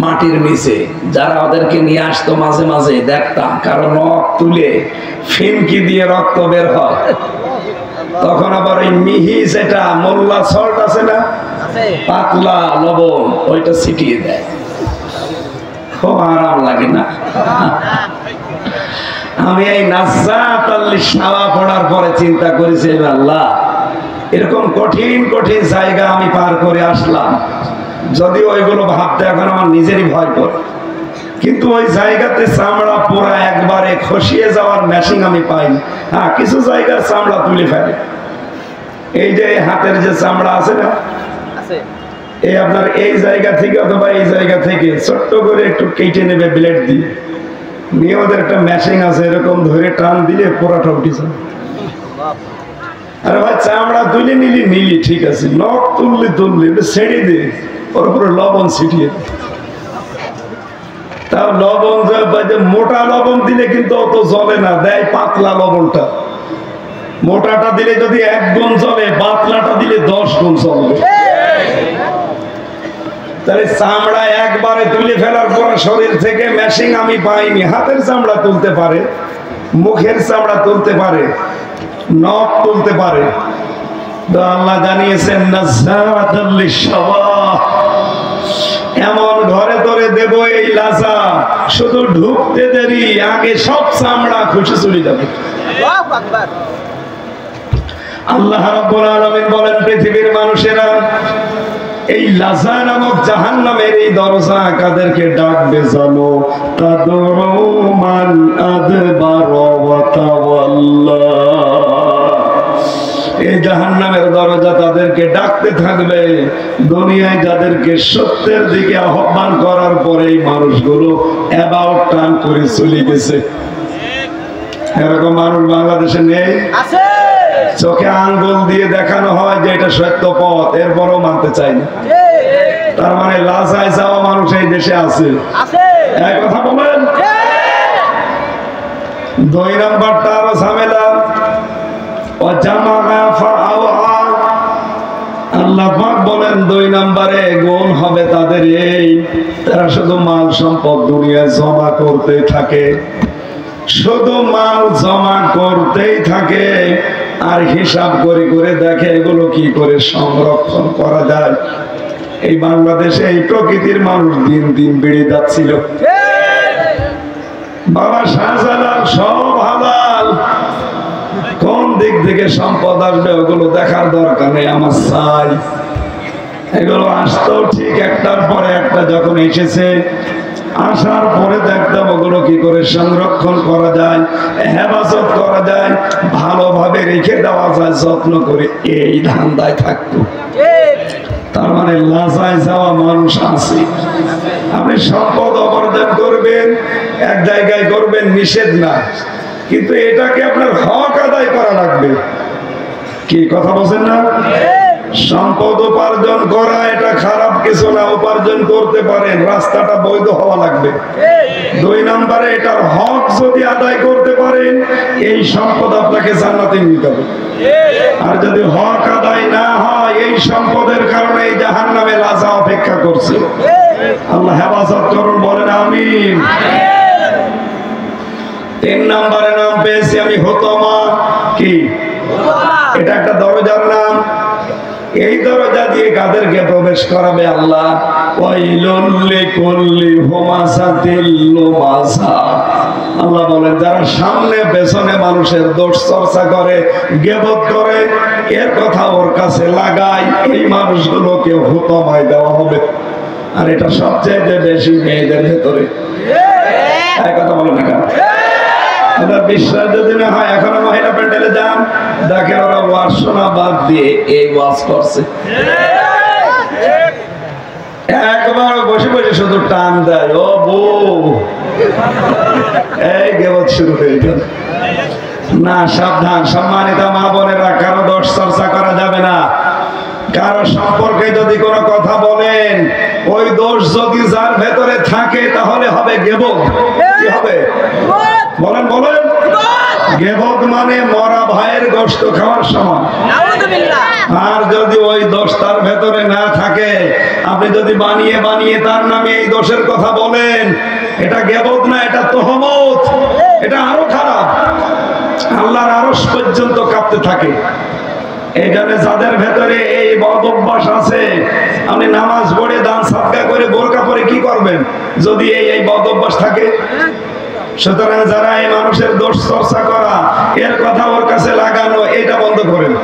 A: মাটির নিচে। যারা ওদেরকে নিয়ে আসতো মাঝে মাঝে দেখতাম, কারণ নখ তুলে ফিনকি দিয়ে রক্ত বের হয়। তখন আবার ওই মিহি যেটা মোল্লা সল্ট আছে না, পাতলা লবণ, ওইটা ছিটিয়ে দেয়। খুব আরাম লাগে না?
B: আমি এই নাজাত লিসাওয়া পড়ার পরে চিন্তা করেছি, আল্লাহ এরকম কঠিন কঠিন জায়গা আমি পার করে আসলাম, যদিও ওইগুলো ভাবতে এখন আমার নিজেরই ভয় করে, কিন্তু ওই জায়গাতে চামড়া পুরা একবারে খসিয়ে যাওয়ার মেশিন আমি পাইনি। হ্যাঁ, কিছু জায়গার চামড়া তুলে ফেলে, এই যে হাতের যে চামড়া আছে না, এই আপনার এই জায়গা থেকে অথবা এই জায়গা থেকে ছোট্ট করে একটু কেটে নেবে ব্লেড দিয়ে, নিয়ে ওদের একটা মেশিন আছে, এরকম ধরে টান দিলে পোড়াটা উঠে যাবে। আরে ভাই চামড়া তুলে নিলি ঠিক আছে, নখ তুললি ছেড়ে দিয়ে ওর উপরে লবণ ছিটিয়ে, তার লবণ মোটা লবণ দিলে কিন্তু অত জ্বলে না, দেয় পাতলা লবণটা। মোটাটা দিলে যদি 1 গুণ জ্বলে, পাতলাটা দিলে 10 গুণ জ্বলবে। তাহলে চামড়া একবারে তুলে ফেলার পর শরীর থেকে মেশিন আমি পাইনি। হাতের চামড়া তুলতে পারে, মুখের চামড়া তুলতে পারে, নখ তুলতে পারে। তো আল্লাহ জানিয়েছেন নাজাতাল লিসাওয়া, এমন ঘরে ধরে দেব এই লাজা, শুধু ঢুকতে দেরি, আগে সব চামড়া খুশি চলে যাবে। আল্লাহ রাব্বুল আলামিন বলেন, পৃথিবীর মানুষেরা এই লাজা নামক জাহান্নামের এই দরজা কাদেরকে ডাকবে জানো? তাদরু মান আদবারা ওয়া তাওয়াল্লা। এই জাহান্নামের দরজা তাদেরকে ডাকতে থাকবে, দুনিয়ায় যাদেরকে সত্যের দিকে আহ্বান করার পরে এই মানুষগুলো অ্যাবাউট টার্ন করে চলে গেছে। এরকম মানুষ বাংলাদেশে নেই? আছে। চোখে আঙ্গুল দিয়ে দেখানো হয় যে এটা সত্য পথ, এরপরও মানতে চাই না। তার মানে লাজায় যাওয়া মানুষ এই দেশে আছে। এক কথা বলেন। 2 নাম্বারটা আরো ঝামেলা। আল্লাহ পাক বলেন 2 নম্বরে গুণ হবে তাদের এই, তারা শুধু মাল সম্পদ দুনিয়ায় জমা করতেই থাকে, শুধু মাল জমা করতেই থাকে, আর হিসাব করে করে দেখে এগুলো কি করে সংরক্ষণ করা যায়। এই বাংলাদেশে এই প্রকৃতির মানুষ দিন দিন বেড়ে যাচ্ছিল। বাবা শাহজালাল সব হালাল, কোন দিক থেকে সম্পদ আসবে ওগুলো দেখার দরকার নেই আমার চাই। এগুলো আসতো ঠিক একটার পরে একটা, যখন এসেছে আসার পরে দেখতাম ওগুলো কি করে সংরক্ষণ করা যায়, হেফাজত করা যায়, ভালোভাবে রেখে দেওয়া যায়, যত্ন করে, এই ধান্দায় থাকতো। তার মানে লাজায় যাওয়া মানুষ আছে। আপনি সম্পদ অবর্জন করবেন, এক জায়গায় করবেন, নিষেধ না, কিন্তু এটাকে আপনার হক আদায় করা লাগবে। কি কথা বলছেন না? সম্পদ উপার্জন করা এটা খারাপ কিছু না, উপার্জন করতে পারেন, রাস্তাটা বৈধ হওয়া লাগবে। 2 নম্বরে এটার হক যদি আদায় করতে পারেন, এই সম্পদ আপনাকে জান্নাতে নিয়ে যাবে। আর যদি হক আদায় না হয়, এই সম্পদের কারণে এই জাহান্নামে লাজা অপেক্ষা করছে। আল্লাহ হেফাজত করুন, বলেন আমিন। 3 নম্বরে নাম পেয়েছি আমি হুতমা। কি? এটা একটা দরজার নাম। এই দরজা দিয়ে কাদেরকে প্রবেশ করাবে আল্লাহ? আল্লাহ বলেন, যারা সামনে পেছনে মানুষের দোষ চর্চা করে, গীবত করে, এর কথা ওর কাছে লাগায়, এই মানুষগুলোকে হুতমায় দেওয়া হবে। আর এটা সবচেয়ে বেশি মেয়েদের ভেতরে। এক কথা বলে না কেন? বিশ্বাস যদি না হয়, এখনো মহিলা প্যান্ডেলে যান, দেখেন ওরা ওয়াজ শোনা বাদ দিয়ে এই ওয়াজ করছে। একবার বসে বসে শুধু টান দেয়, ও বউ, এই গেবত শুরু হয়ে গেল। না, সাবধান সম্মানিত মা বোনেরা, কারো দোষ চর্চা করা যাবে না। কারো সম্পর্কে যদি কোনো কথা বলেন, ওই দোষ যদি যার ভেতরে থাকে, তাহলে হবে গেবত। কি হবে? বলেন বলেন। গেবত মানে মরা ভাইয়ের গোশত খাওয়ার সমান। আর যদি ওই দোষ তার ভেতরে না থাকে, আপনি যদি বানিয়ে বানিয়ে তার নামে এই দোষের কথা বলেন, এটা গেবত না, এটা তহমত। এটা আরো খারাপ, আল্লাহর আরশ পর্যন্ত কাঁপতে থাকে। এখানে যাদের ভেতরে এই বদ অভ্যাস আছে, আপনি নামাজ পড়ে, দান সাদকা করে, বোরকা পরে কি করবেন যদি এই বদ অভ্যাস থাকে? সুতরাং যারা এই মানুষের দোষ চর্চা করা, এর কথা ওর কাছে লাগানো, এটা বন্ধ করেন।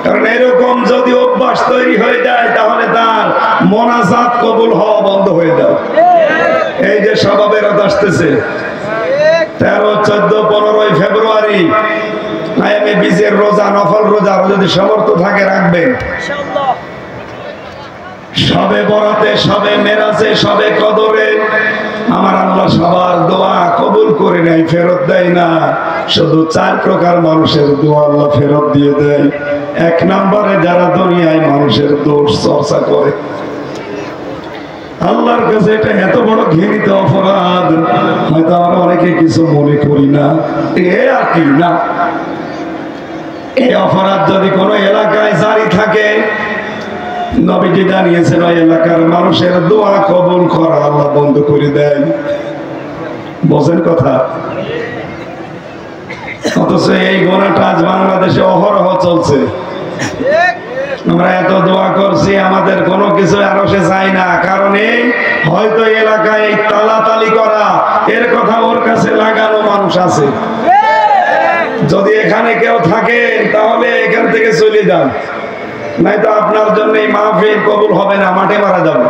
B: কারণ এরকম যদি অভ্যাস তৈরি হয়ে যায় তাহলে তার মোনাজাত কবুল হওয়া বন্ধ হয়ে যাবে। এই যে সবাবেরত আসতেছে 13, 14, 15 ফেব্রুয়ারি আয়ামে বীজের রোজা, নফল রোজা যদি সমর্থ থাকে রাখবেন। সবে বরাতে, সবে মেরাজে, সবে কদরে আমার আল্লাহ সবার দোয়া কবুল করে নেয়, ফেরত দেয় না। শুধু 4 প্রকার মানুষের দোয়া আল্লাহ ফেরত দিয়ে দেয়। 1 নম্বরে যারা দুনিয়ায় মানুষের দোষ চর্চা করে। আল্লাহর কাছে এটা এত বড় ঘৃণিত অপরাধ, হয়তো আমরা অনেকে কিছু মনে করি না, এ আর কি না। এই অপরাধ যদি কোনো এলাকায় জারি থাকে, নবীজি জানিয়েছেন ওই এলাকার মানুষের দোয়া কবুল করা আল্লাহ বন্ধ করে দেয়। বোঝেন কথা? অথচ এই গোনাটা আজ বাংলাদেশে অহরহ চলছে। আমরা এত দোয়া করছি, আমাদের কোনো কিছু আরো সে চাই না। কারণ এই হয়তো এলাকায় তালাতালি করা, এর কথা ওর কাছে লাগানো মানুষ আছে। যদি এখানে কেউ থাকে তাহলে এখান থেকে চলে যান, নাই তো আপনার জন্য এই মাহফিল কবুল হবে না, মাঠে মারা যাবে।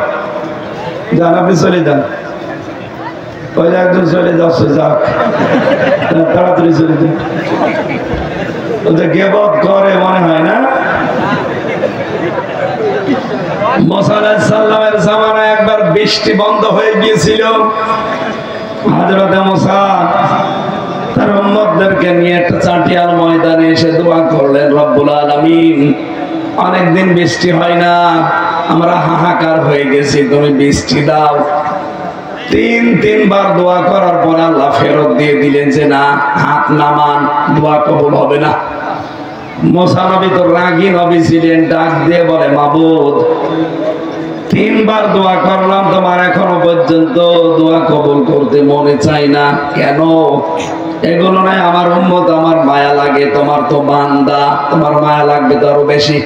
B: যান, আপনি চলে যান। ওই একজন চলে যাচ্ছে, যাক তাড়াতাড়ি চলে যান। ওদের গেবত করে মনে হয় না। মুসা আলাইহিস সালামের জামানায় একবার বৃষ্টি বন্ধ হয়ে গিয়েছিল। হযরত মুসা তার উম্মতদেরকে নিয়ে একটা চাটিয়াল ময়দানে এসে দোয়া করলেন, রব্বুল আলামিন অনেকদিন বৃষ্টি হয় না, আমরা হাহাকার হয়ে গেছি, তুমি বৃষ্টি দাও। 3 বার দোয়া করার পর আল্লাহ ফেরত দিয়ে দিলেন যে না, হাত নামান, দোয়া কবুল হবে না। মুসা নবী তো রাগী নবী ছিলেন, ডাক দিয়ে বলে, মাবুদ 3 বার দোয়া করলাম, তোমার এখনো পর্যন্ত দোয়া কবুল করতে মনে চাই না কেন? এগুলো নাই আমার উম্মত, আমার মায়া লাগে, তোমার তো বান্দা, তোমার মায়া লাগবে তো আরো বেশি।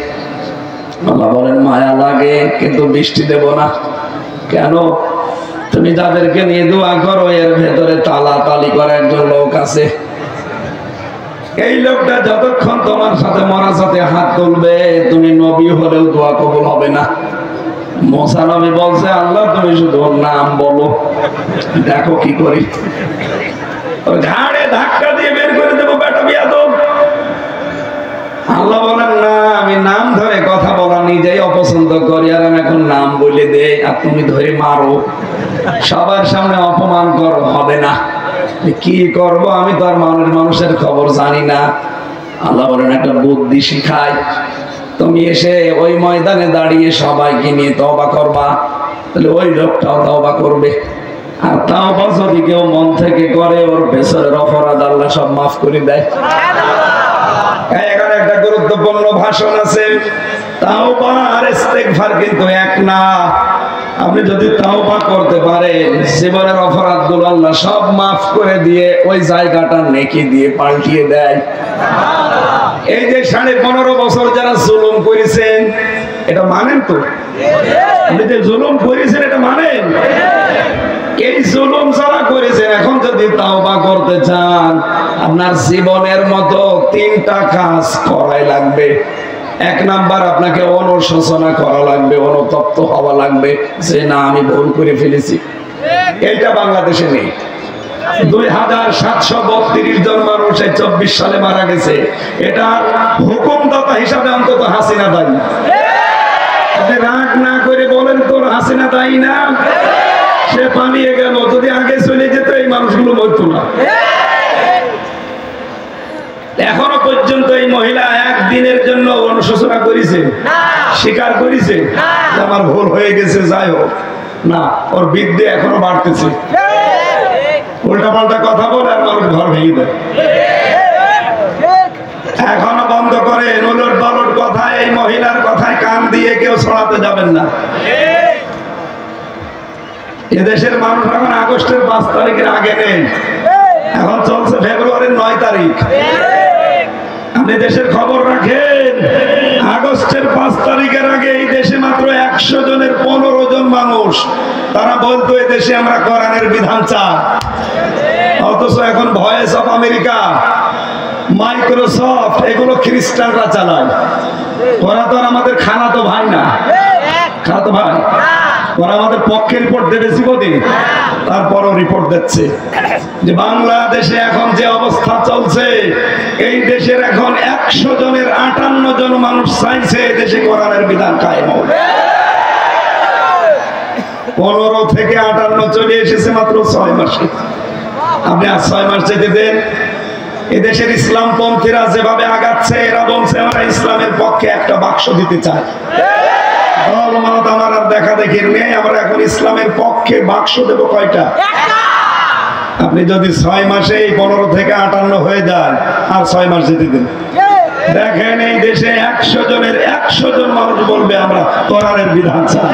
B: আল্লাহ বলেন, মায়া লাগে কিন্তু বৃষ্টি দেব না কেন? তুমি যাদেরকে নিয়ে দোয়া করো এর ভেতরে তালাতালি করা একজন লোক আছে। এই লোকটা যতক্ষণ তোমার সাথে মোনাজাতে হাত তুলবে, তুমি নবী হলেও দোয়া কবুল হবে না। মুসা নবী বলছে, আল্লাহ তুমি শুধু ওর নাম বলো, দেখো কি করি। ঘাড়ে ধাক্কা দিয়ে বের করে দেবো, বেটা বিয়াদব। আল্লাহ বলেন, না, আমি নাম ধরে কথা বলা নিজেই অপছন্দ করি, আর আমি এখন নাম বলে দেই আর তুমি ধরে মারো, সবার সামনে অপমান করো, হবে না। কি করব আমি তো আর মানুষের খবর জানি না। আল্লাহ বলেন, একটা বুদ্ধি শিখাই, তুমি এসে ওই ময়দানে দাঁড়িয়ে সবাইকে নিয়ে তওবা করবা, তাহলে ওই লোকটাও তওবা করবে। আর তাওবা যদি কেউ মন থেকে করে, ওর ভেতরের অপরাধ আল্লাহ সব মাফ করে দেয়। এখানে একটা গুরুত্বপূর্ণ ভাষণ আছে, তাওবা আর ইস্তেগফার কিন্তু এক না। আপনি যদি তাওবা করতে পারেন, জীবনের অপরাধগুলো আল্লাহ সব মাফ করে দিয়ে ওই জায়গাটা নেকি দিয়ে পাল্টিয়ে দেয়। এই যে 15.5 বছর যারা জুলুম করেছেন, এটা মানেন তো? আপনি যে জুলুম করেছেন এটা মানেন? এই জুলুম যারা করেছেন, এখন যদি তাওবা করতে চান, আপনার জীবনের মতো 3টা কাজ করাই লাগবে। 1 নাম্বার, আপনাকে অনুশোচনা করা লাগবে, অনুতপ্ত হওয়া লাগবে যে না, আমি ভুল করে ফেলেছি। এইটা বাংলাদেশে নেই। 2732 জন মানুষ 24 সালে মারা গেছে। এটা হুকুমদাতা হিসাবে অন্তত হাসিনা দায়ী। আপনি রাগ না করে বলেন, তোর হাসিনা দায়ী না, সে পালিয়ে গেল, যদি আগে চলে যেত এই মানুষগুলো মরতো না। এখনো পর্যন্ত এই মহিলা একদিনের জন্য অনুশোচনা করেছে, স্বীকার করেছে যে আমার ভুল হয়ে গেছে, যাই হোক না, ওর বিদ্যে এখনো বাড়তেছে। উল্টা পাল্টা কথা বলে আর মানুষ ঘর ভেঙে দেয়। এখনো বন্ধ করে উলট পালট কথা, এই মহিলার কথায় কান দিয়ে কেউ ছড়াতে যাবেন না। এদেশের মানুষ এখন আগস্টের 5 তারিখের আগে নেই, এখন চলছে ফেব্রুয়ারির 9 তারিখ। আপনি দেশের খবর রাখেন, আগস্টের 5 তারিখের আগে এই দেশে মাত্র 100 জনের 15 জন মানুষ তারা বলতো এই দেশে আমরা কোরআনের বিধান চাই। অথচ এখন ভয়েস অফ আমেরিকা, মাইক্রোসফট এগুলো খ্রিস্টানরা চালায়। ওরা তো আর আমাদের খালাতো ভাই না, খালাতো ভাই। ওরা আমাদের পক্ষে রিপোর্ট দেবে জীবনে, তারপরও রিপোর্ট দিচ্ছে যে বাংলাদেশে এখন যে অবস্থা চলছে, এই দেশের এখন 100 জনের 58 জন মানুষ চাইছে দেশে কোরআনের বিধান কায়েম হোক। 15 থেকে 58 চলে এসেছে মাত্র 6 মাসে। আপনি আর 6 মাস যেতে দেন। এদেশের ইসলামপন্থীরা যেভাবে আগাচ্ছে, এরা বলছে আমরা ইসলামের পক্ষে একটা বাক্স দিতে চাই। দলমত আমার আর দেখা দেখি নেই, আমরা এখন ইসলামের পক্ষে বাক্স দেব কয়টা? আপনি যদি 6 মাসে 15 থেকে 58 হয়ে যায়, আর 6 মাস যেতে দেন, দেখেন এই দেশে 100 জনের 100 জন মানুষ বলবে আমরা কোরআনের বিধান চাই।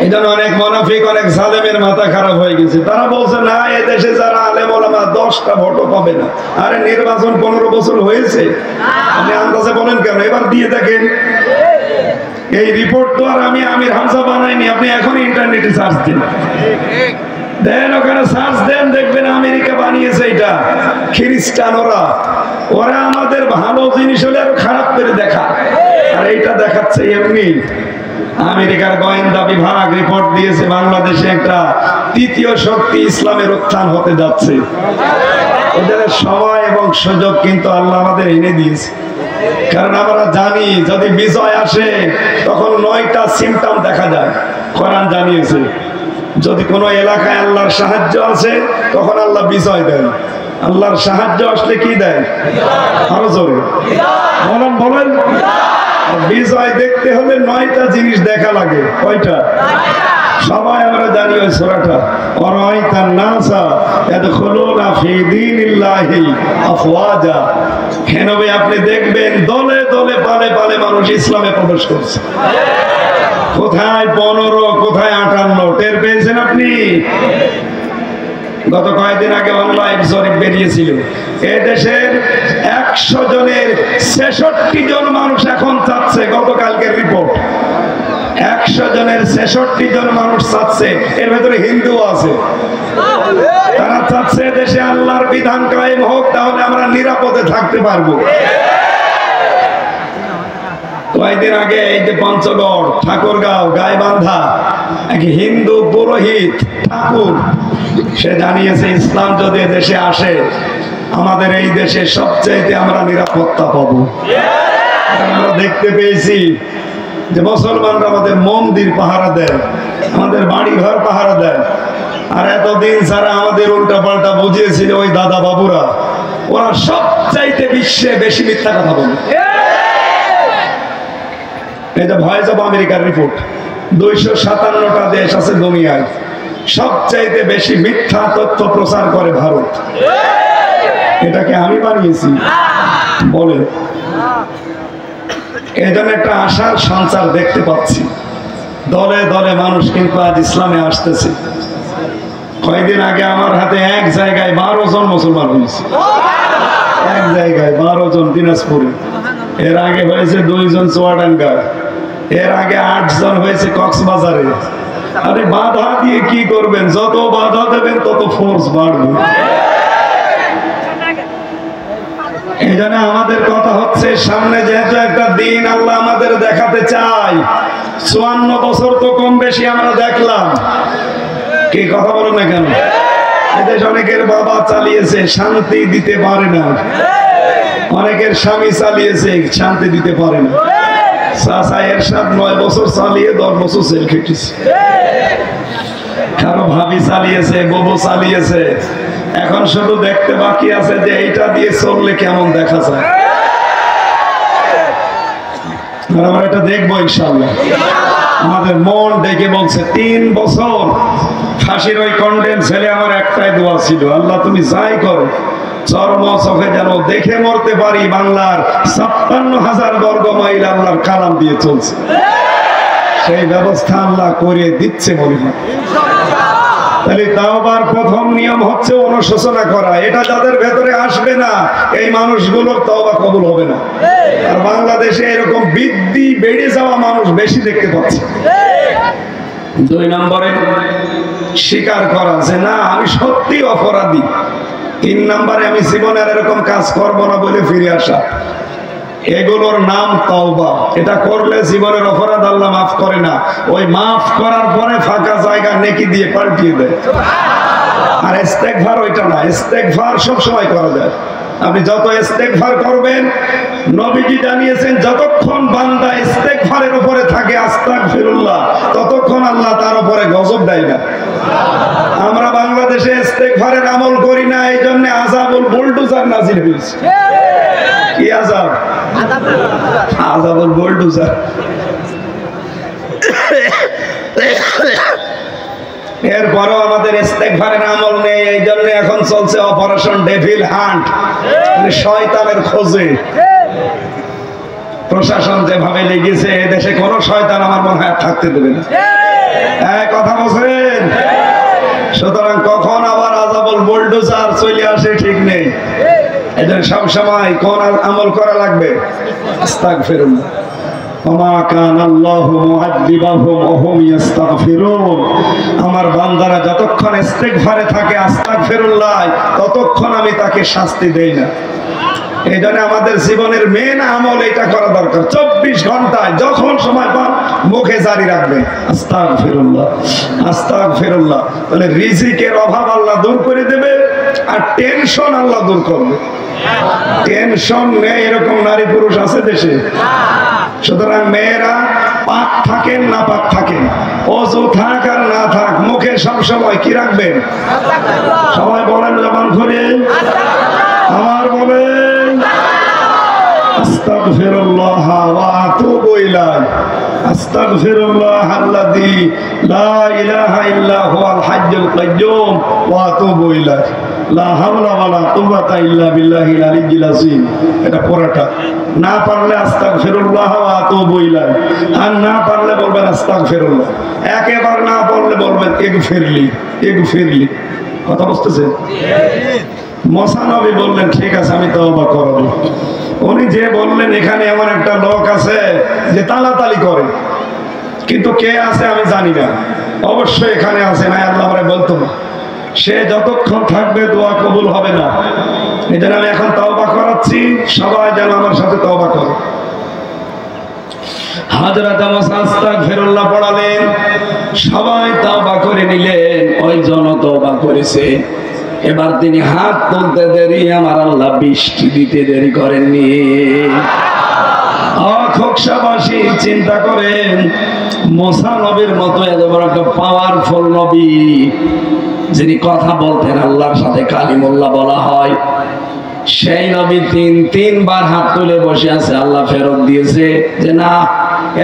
B: এই জন্য অনেক মুনাফিক, অনেক জালেমের মাথা খারাপ হয়ে গেছে। তারা বলছে না, এ দেশে যারা আলেম ওলামা 10টা ভোটও পাবে না। আরে নির্বাচন 15 বছর হয়েছে, আপনি আন্দাজে বলেন কেন? এবার দিয়ে দেখেন। এই রিপোর্ট তো আর আমি আমির হামজা বানাইনি, আপনি এখন ইন্টারনেটে সার্চ দিন, দেন ওখানে সার্চ দেন, দেখবেন আমেরিকা বানিয়েছে এটা। খ্রিস্টান ওরা আমাদের ভালো জিনিস হলে আর খারাপ করে দেখা, আর এইটা দেখাচ্ছে এমনি। আমেরিকার গোয়েন্দা বিভাগ রিপোর্ট দিয়েছে বাংলাদেশে একটা 3য় শক্তি ইসলামের উত্থান হতে যাচ্ছে। এদের সময় এবং সুযোগ কিন্তু আল্লাহ আমাদের এনে দিয়েছে, কারণ আমরা জানি যদি বিজয় আসে তখন 9টা সিমটম দেখা যায়। কোরআন জানিয়েছে যদি কোনো এলাকায় আল্লাহর সাহায্য আছে তখন আল্লাহ বিজয় দেন। আল্লাহর সাহায্য আসলে কি দেয়? আরো জোরে বলেন বলেন। বিজয় দেখতে হলে 9টা জিনিস দেখা লাগে। কয়টা? সবাই আমরা জানি ওই সূরাটা, ওয়ারাইতান নাসা ইয়াদখুলুনা ফি দীনিল্লাহি আফওয়াজা। কেন ভাই আপনি দেখবেন দলে দলে পালে পালে মানুষ ইসলামে প্রবেশ করছে। কোথায় 15, কোথায় 58, টের পেয়েছেন আপনি? গত কয়েকদিন আগে অনলাইন জরিপ বেরিয়েছিল, এই দেশের 100 জনের 66 জন মানুষ এখন চাচ্ছে, গতকালকের রিপোর্ট, 100 জনের 66 জন মানুষ চাচ্ছে, এর ভেতরে হিন্দু আছে। তারা চাচ্ছে দেশে আল্লাহর বিধান কায়েম হোক, তাহলে আমরা নিরাপদে থাকতে পারবো। কয়েকদিন আগে এই যে পঞ্চগড়, ঠাকুরগাঁও, গাইবান্ধা এক হিন্দু পুরোহিত ঠাকুর, সে জানিয়েছে ইসলাম যদি দেশে আসে আমাদের এই দেশে সবচেয়ে আমরা নিরাপত্তা পাবো। আমরা দেখতে পেয়েছি যে মুসলমানরা আমাদের মন্দির পাহারা দেয়, আমাদের বাড়ি ঘর পাহারা দেয়। আর এতদিন যারা আমাদের উল্টা পাল্টা বুঝিয়েছিল ওই দাদা বাবুরা, ওরা সবচাইতে বিশ্বে বেশি মিথ্যা কথা বলে। এটা ভয়েস অফ আমেরিকার রিপোর্ট। 257টা দেশ আছে দুনিয়ায়, সবচাইতে বেশি মিথ্যা তথ্য প্রচার করে ভারত। এটাকে আমি বানিয়েছি বলে। এই জন্য একটা আশার সঞ্চার দেখতে পাচ্ছি, দলে দলে মানুষ কিন্তু আজ ইসলামে আসতেছে। কয়েকদিন আগে আমার হাতে এক জায়গায় 12 জন মুসলমান হয়েছে, এক জায়গায় 12 জন দিনাজপুরে। এর আগে হয়েছে 2 জন চুয়াডাঙ্গায়, এর আগে 8 জন হয়েছে কক্সবাজারে। আরে বাধা দিয়ে কি করবেন? যত বাধা দেবেন তত ফোর্স বাড়বে। এই জন্য আমাদের কথা হচ্ছে, সামনে যেহেতু একটা দিন আল্লাহ আমাদের দেখাতে চায়, 54 বছর তো কম বেশি আমরা দেখলাম। কি কথা বলো না কেন? এদেশ অনেকের বাবা চালিয়েছে, শান্তি দিতে পারে না। অনেকের স্বামী চালিয়েছে, শান্তি দিতে পারে না। চাচা এরশাদ 9 বছর চালিয়ে 10 বছর জেল খেটেছে। কারো ভাবি চালিয়েছে, বউ চালিয়েছে। এখন শুধু দেখতে বাকি আছে যে এইটা দিয়ে চললে কেমন দেখা যায়। আমরা এটা দেখবো ইনশাআল্লাহ। আমাদের মন ডেকে বলছে 3 বছর ফাঁসির ওই কন্ডেম ছেলে আমার একটাই দোয়া ছিল, আল্লাহ তুমি যাই করো চর্ম চোখে যেন দেখে মরতে পারি বাংলার 56,000 বর্গ মাইল আল্লাহর কালাম দিয়ে চলছে। সেই ব্যবস্থা আল্লাহ করে দিচ্ছে মনে হয়। তাহলে তাওবার প্রথম নিয়ম হচ্ছে অনুশোচনা করা। এটা যাদের ভেতরে আসবে না, এই মানুষগুলোর তওবা কবুল হবে না। আর বাংলাদেশে এরকম বৃদ্ধি বেড়ে যাওয়া মানুষ বেশি দেখতে পাচ্ছে। 2 নম্বরে স্বীকার করা যে না আমি সত্যি অপরাধী। 3 নম্বরে আমি জীবনে আর এরকম কাজ করব না বলে ফিরে আসা। এগুলোর নাম তওবা। এটা করলে জীবনের অপরাধ আল্লাহ মাফ করে না, ওই মাফ করার পরে ফাঁকা জায়গা নেকি দিয়ে পাল্টিয়ে দেয়। আর ইস্তেগফার ওইটা না, ইস্তেগফার সব সময় করা যায়। আপনি যত ইস্তেগফার করবেন, নবীজি জানিয়েছেন যতক্ষণ বান্দা ইস্তেগফারের উপরে থাকে আস্তাগফিরুল্লাহ, ততক্ষণ আল্লাহ তার উপরে গজব দেয় না। আমরা বাংলাদেশে ইস্তেগফারের আমল করি না, এই জন্য আযাবুল বুলডোজার নাজিল হয়েছে। কি আযাব? আযাবুল বুলডোজার। এরপরও আমাদের ইস্তেগফারের আমল নেই, এই জন্য এখন চলছে অপারেশন ডেভিল হান্ট, মানে শয়তানের খোঁজে। প্রশাসন যেভাবে লেগেছে, এদেশে কোন শয়তান আমার মনে হয় থাকতে দেবে না। কথা বলছেন? সুতরাং কখন আবার আযাবুল বুলডোজার চলে আসে ঠিক নেই। এদের সব সময় কোন আমল করা লাগবে? আস্তাগফিরুল্লাহ। আমার বান্দারা যতক্ষণ ইস্তেগফারে থাকে আস্তাগফিরুল্লাহ, ততক্ষণ আমি তাকে শাস্তি দেই না। এই জন্য আমাদের জীবনের মেন আমল এটা করা দরকার। 24 ঘন্টায় যখন সময় পান মুখে জারি রাখবেন আস্তাগফিরুল্লাহ, আস্তাগফিরুল্লাহ। তাহলে রিজিকের অভাব আল্লাহ দূর করে দেবে, আর টেনশন আল্লাহ দূর করবে। টেনশন নেই এরকম নারী পুরুষ আছে দেশে। সুতরাং মেয়েরা পাক থাকেন না পাক থাকেন, ওযু থাক আর না থাক, মুখে সবসময় কি রাখবেন? সবাই বলেন জবান খুলে, আমার বলেন আস্তাগফিরুল্লাহ ওয়া আতুবু ইলাইহি, আস্তাগফিরুল্লাহ আল্লাযী লা ইলাহা ইল্লা হুয়াল হাইয়্যুল কাইয়্যুম ওয়া আতুবু ইলাইহি, লা হাওলা ওয়ালা কুওয়াতা ইল্লা বিল্লাহিল আলিয়্যিল আযীম। এটা পড়াটা না পারলে আস্তাগফিরুল্লাহ ওয়া আতুবু ইলাইহি, আর না পারলে বলবেন আস্তাগফিরুল্লাহ। একেবারে না বললে বলবেন ইগফিরলি, ইগফিরলি। কথা বুঝতেছেন? মুসা নবী বললেন ঠিক আছে আমি তওবা করব। উনি যে বললেন এখানে এমন একটা লোক আছে যে তালাতালি করে, কিন্তু কে আছে আমি জানি না। অবশ্যই এখানে আছে, না আল্লাহ আমারে বলতো না। সে যতক্ষণ থাকবে দোয়া কবুল হবে না। এই জন্য আমি এখন তওবা করাচ্ছি, সবাই যেন আমার সাথে তওবা করে। হযরত মুসা আস্তাগফিরুল্লাহ পড়ালেন, সবাই তওবা করে নিলেন। ওই জন তওবা করেছে। এবার তিনি হাত তুলতে দেরি, আমার আল্লাহ বৃষ্টি দিতে দেরি করেননি। খোকসাবাসী চিন্তা করেন, মুসা নবীর মতো এত বড় একটা পাওয়ারফুল নবী, যিনি কথা বলতেন আল্লাহর সাথে কালিমুল্লাহ বলা হয়, সেই নবী তিনবার হাত তুলে বসে আছে। আল্লাহ ফেরত দিয়েছে যে না,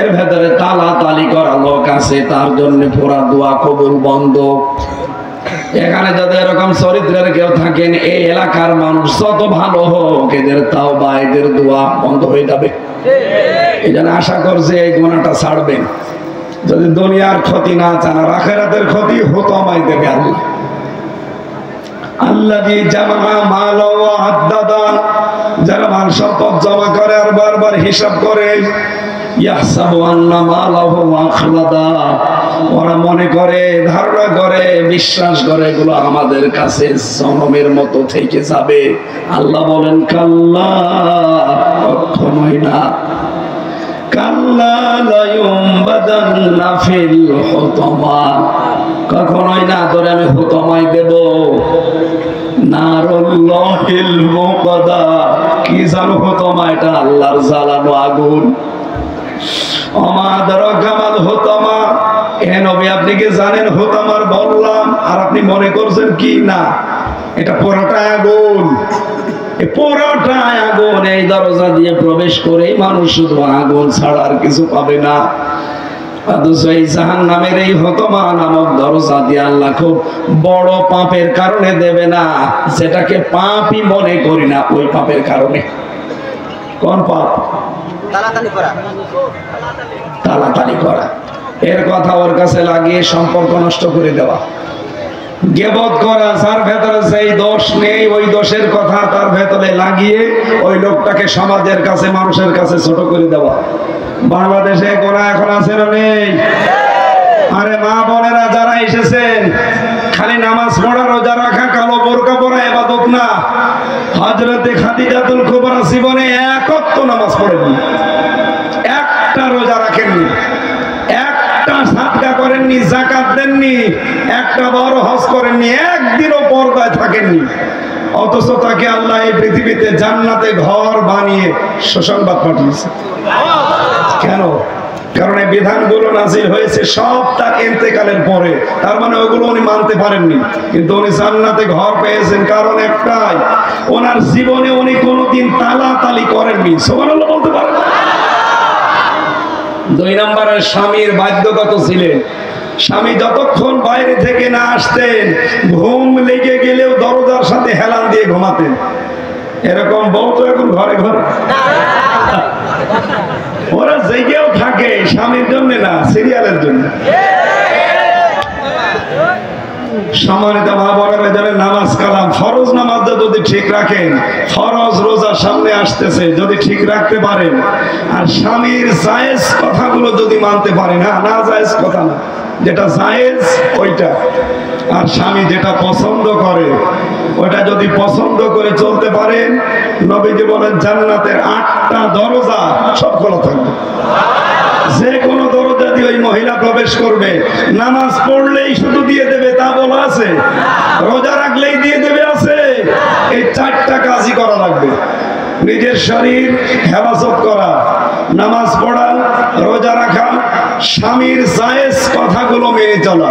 B: এর ভেতরে তালাতালি করা লোক আছে, তার জন্য পুরা দোয়া কবুল বন্ধ। এখানে যদি এরকম চরিত্রের কেউ থাকেন, এই এলাকার মানুষ যত ভালো হোক, এদের তাওবা এদের দোয়া বন্ধ হয়ে যাবে। এই জন্য আশা করছে এই গুনাহটা ছাড়বেন। যদি দুনিয়ার ক্ষতি না চান, আর আখিরাতের ক্ষতি হুতমাই দেবে আল্লাহ। আল্লাযী জামা মাল ওয়া আদ্দাদা, যারা মাল সম্পদ জমা করে আর বারবার হিসাব করে, ইয়াহসাবু আন্না মালাহু আখলাদা, ওরা মনে করে, ধারণা করে, বিশ্বাস করে এগুলো আমাদের কাছে জনমের মতো থেকে যাবে। আল্লাহ বলেন কাল্লা, কখনোই না। কাল্লা লা ইউমবাদান্না ফিল হুতামা, কখনোই না, ধরে আমি হুতামায় দেব। নারুল্লাহিল মুকাদা, কি জানো হুতামা? এটা আল্লাহর জ্বালানো আগুন। আমাদের কামাল হুতামা, এ নবী আপনি কি জানেন হুতামার বললাম, আর আপনি মনে করছেন কি না, এটা পুরোটা আগুন, পুরোটা আগুন। এই দরজা দিয়ে প্রবেশ করে মানুষ শুধু আগুন ছাড়া আর কিছু পাবে না। অথচ এই জাহান্নামের এই হুতামা নামক দরজা দিয়ে আল্লাহ খুব বড় পাপের কারণে দেবে না, যেটাকে পাপই মনে করি না, ওই পাপের কারণে। কোন পাপ? তালাতালি করা। এর কথা ওর কাছে লাগিয়ে সম্পর্ক নষ্ট করে দেওয়া, গীবত করা, যার ভেতরে সেই দোষ নেই ওই দোষের কথা তার ভেতরে লাগিয়ে ওই লোকটাকে সমাজের কাছে, মানুষের কাছে ছোট করে দেওয়া। বাংলাদেশে গোনা এখন আছে না নেই? আরে মা এসেছেন, খালি নামাজ পড়া রোজা রাখা কালো বোরকা পরা ইবাদত না। হযরতে খাদিজাতুল কুবরা জীবনে এক ওয়াক্ত নামাজ পড়েননি, একটা রোজা রাখেননি, একটা সাদকা করেননি, যাকাত দেননি, একটা বড় হজ করেননি, একদিনও পর্দায় থাকেননি। অথচ তাকে আল্লাহ এই পৃথিবীতে জান্নাতে ঘর বানিয়ে সুসংবাদ পাঠিয়েছে। কেন? কারণ এই বিধানগুলো নাযিল হয়েছে সব তার ইন্তেকালের পরে। তার মানে ওগুলো উনি মানতে পারেননি, কিন্তু উনি জান্নাতে ঘর পেয়েছেন কারণ একটাই, ওনার জীবনে উনি কোনোদিন তালাতালি করেননি। সুবহানাল্লাহ বলতে পারেন? 2 নম্বরে স্বামীর বাধ্যগত ছিলেন। স্বামী যতক্ষণ বাইরে থেকে না আসতেন, ঘুম লেগে গেলেও দরজার সাথে হেলান দিয়ে ঘুমাতেন। এরকম বউ তো এখন ঘরে ঘরে। ওরা জেগেও থাকে স্বামীর জন্য না, সিরিয়ালের জন্য। সম্মানিত মা বোনেরা, যারা নামাজ কালাম ফরজ নামাজটা যদি ঠিক রাখেন, ফরজ রোজা সামনে আসতেছে যদি ঠিক রাখতে পারেন, আর স্বামীর জায়েজ কথাগুলো যদি মানতে পারেন, না জায়েজ কথা না, যেটা জায়েজ ওইটা, আর স্বামী যেটা পছন্দ করে ওটা যদি পছন্দ করে চলতে পারেন, নবীজি বলেন জান্নাতের 8টা দরজা সব খোলা থাকবে। যে কোনো দরজা দিয়ে ওই মহিলা প্রবেশ করবে। নামাজ পড়লেই শুধু দিয়ে দেবে তা বলা আছে? রোজা রাখলেই দিয়ে দেবে আছে? এই 4টা কাজই করা লাগবে। নিজের শরীর হেফাজত করা, নামাজ পড়া, রোজা রাখা, স্বামীর জায়েজ কথাগুলো মেনে চলা।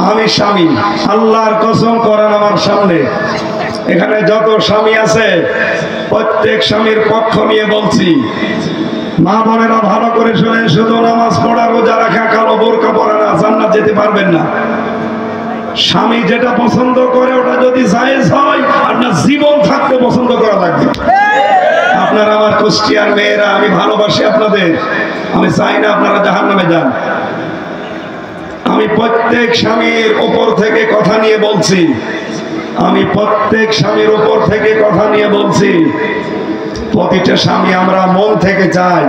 B: আমি স্বামী, আল্লাহর কসম করেন আমার সামনে, এখানে যত স্বামী আছে প্রত্যেক স্বামীর পক্ষ নিয়ে বলছি, মা বোনেরা ভালো করে শুনে, শুধু নামাজ পড়া রোজা রাখা কালো বোরকা পরা না, জান্নাত যেতে পারবেন না। স্বামী যেটা পছন্দ করে ওটা যদি জায়েজ হয়, আপনার জীবন থাকতে পছন্দ করা লাগবে। আপনারা আমার কুষ্টিয়ার মেয়েরা, আমি ভালোবাসি আপনাদের, আমি চাই না আপনারা জাহান্নামে যান। আমি প্রত্যেক স্বামীর উপর থেকে কথা নিয়ে বলছি, আমি প্রত্যেক স্বামীর উপর থেকে কথা নিয়ে বলছি, প্রতিটা স্বামী আমরা মন থেকে চাই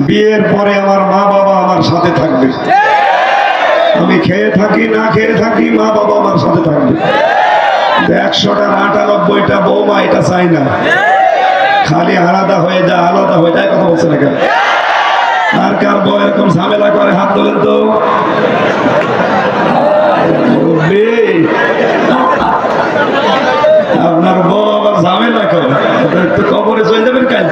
B: বিয়ের পরে আমার মা বাবা আমার সাথে থাকবে। আমি খেয়ে থাকি না খেয়ে থাকি, মা বাবা আমার সাথে থাকবে। 100টার 98টা বৌমা এটা চাই না, খালি আলাদা হয়ে যায়, আলাদা হয়ে যায়। কথা বলছে না কেন? আর কার বউ এরকম ঝামেলা করে হাত তোলেন তো? আপনার বউ আবার ঝামেলা করে, একটু কবরে চলে যাবেন কাল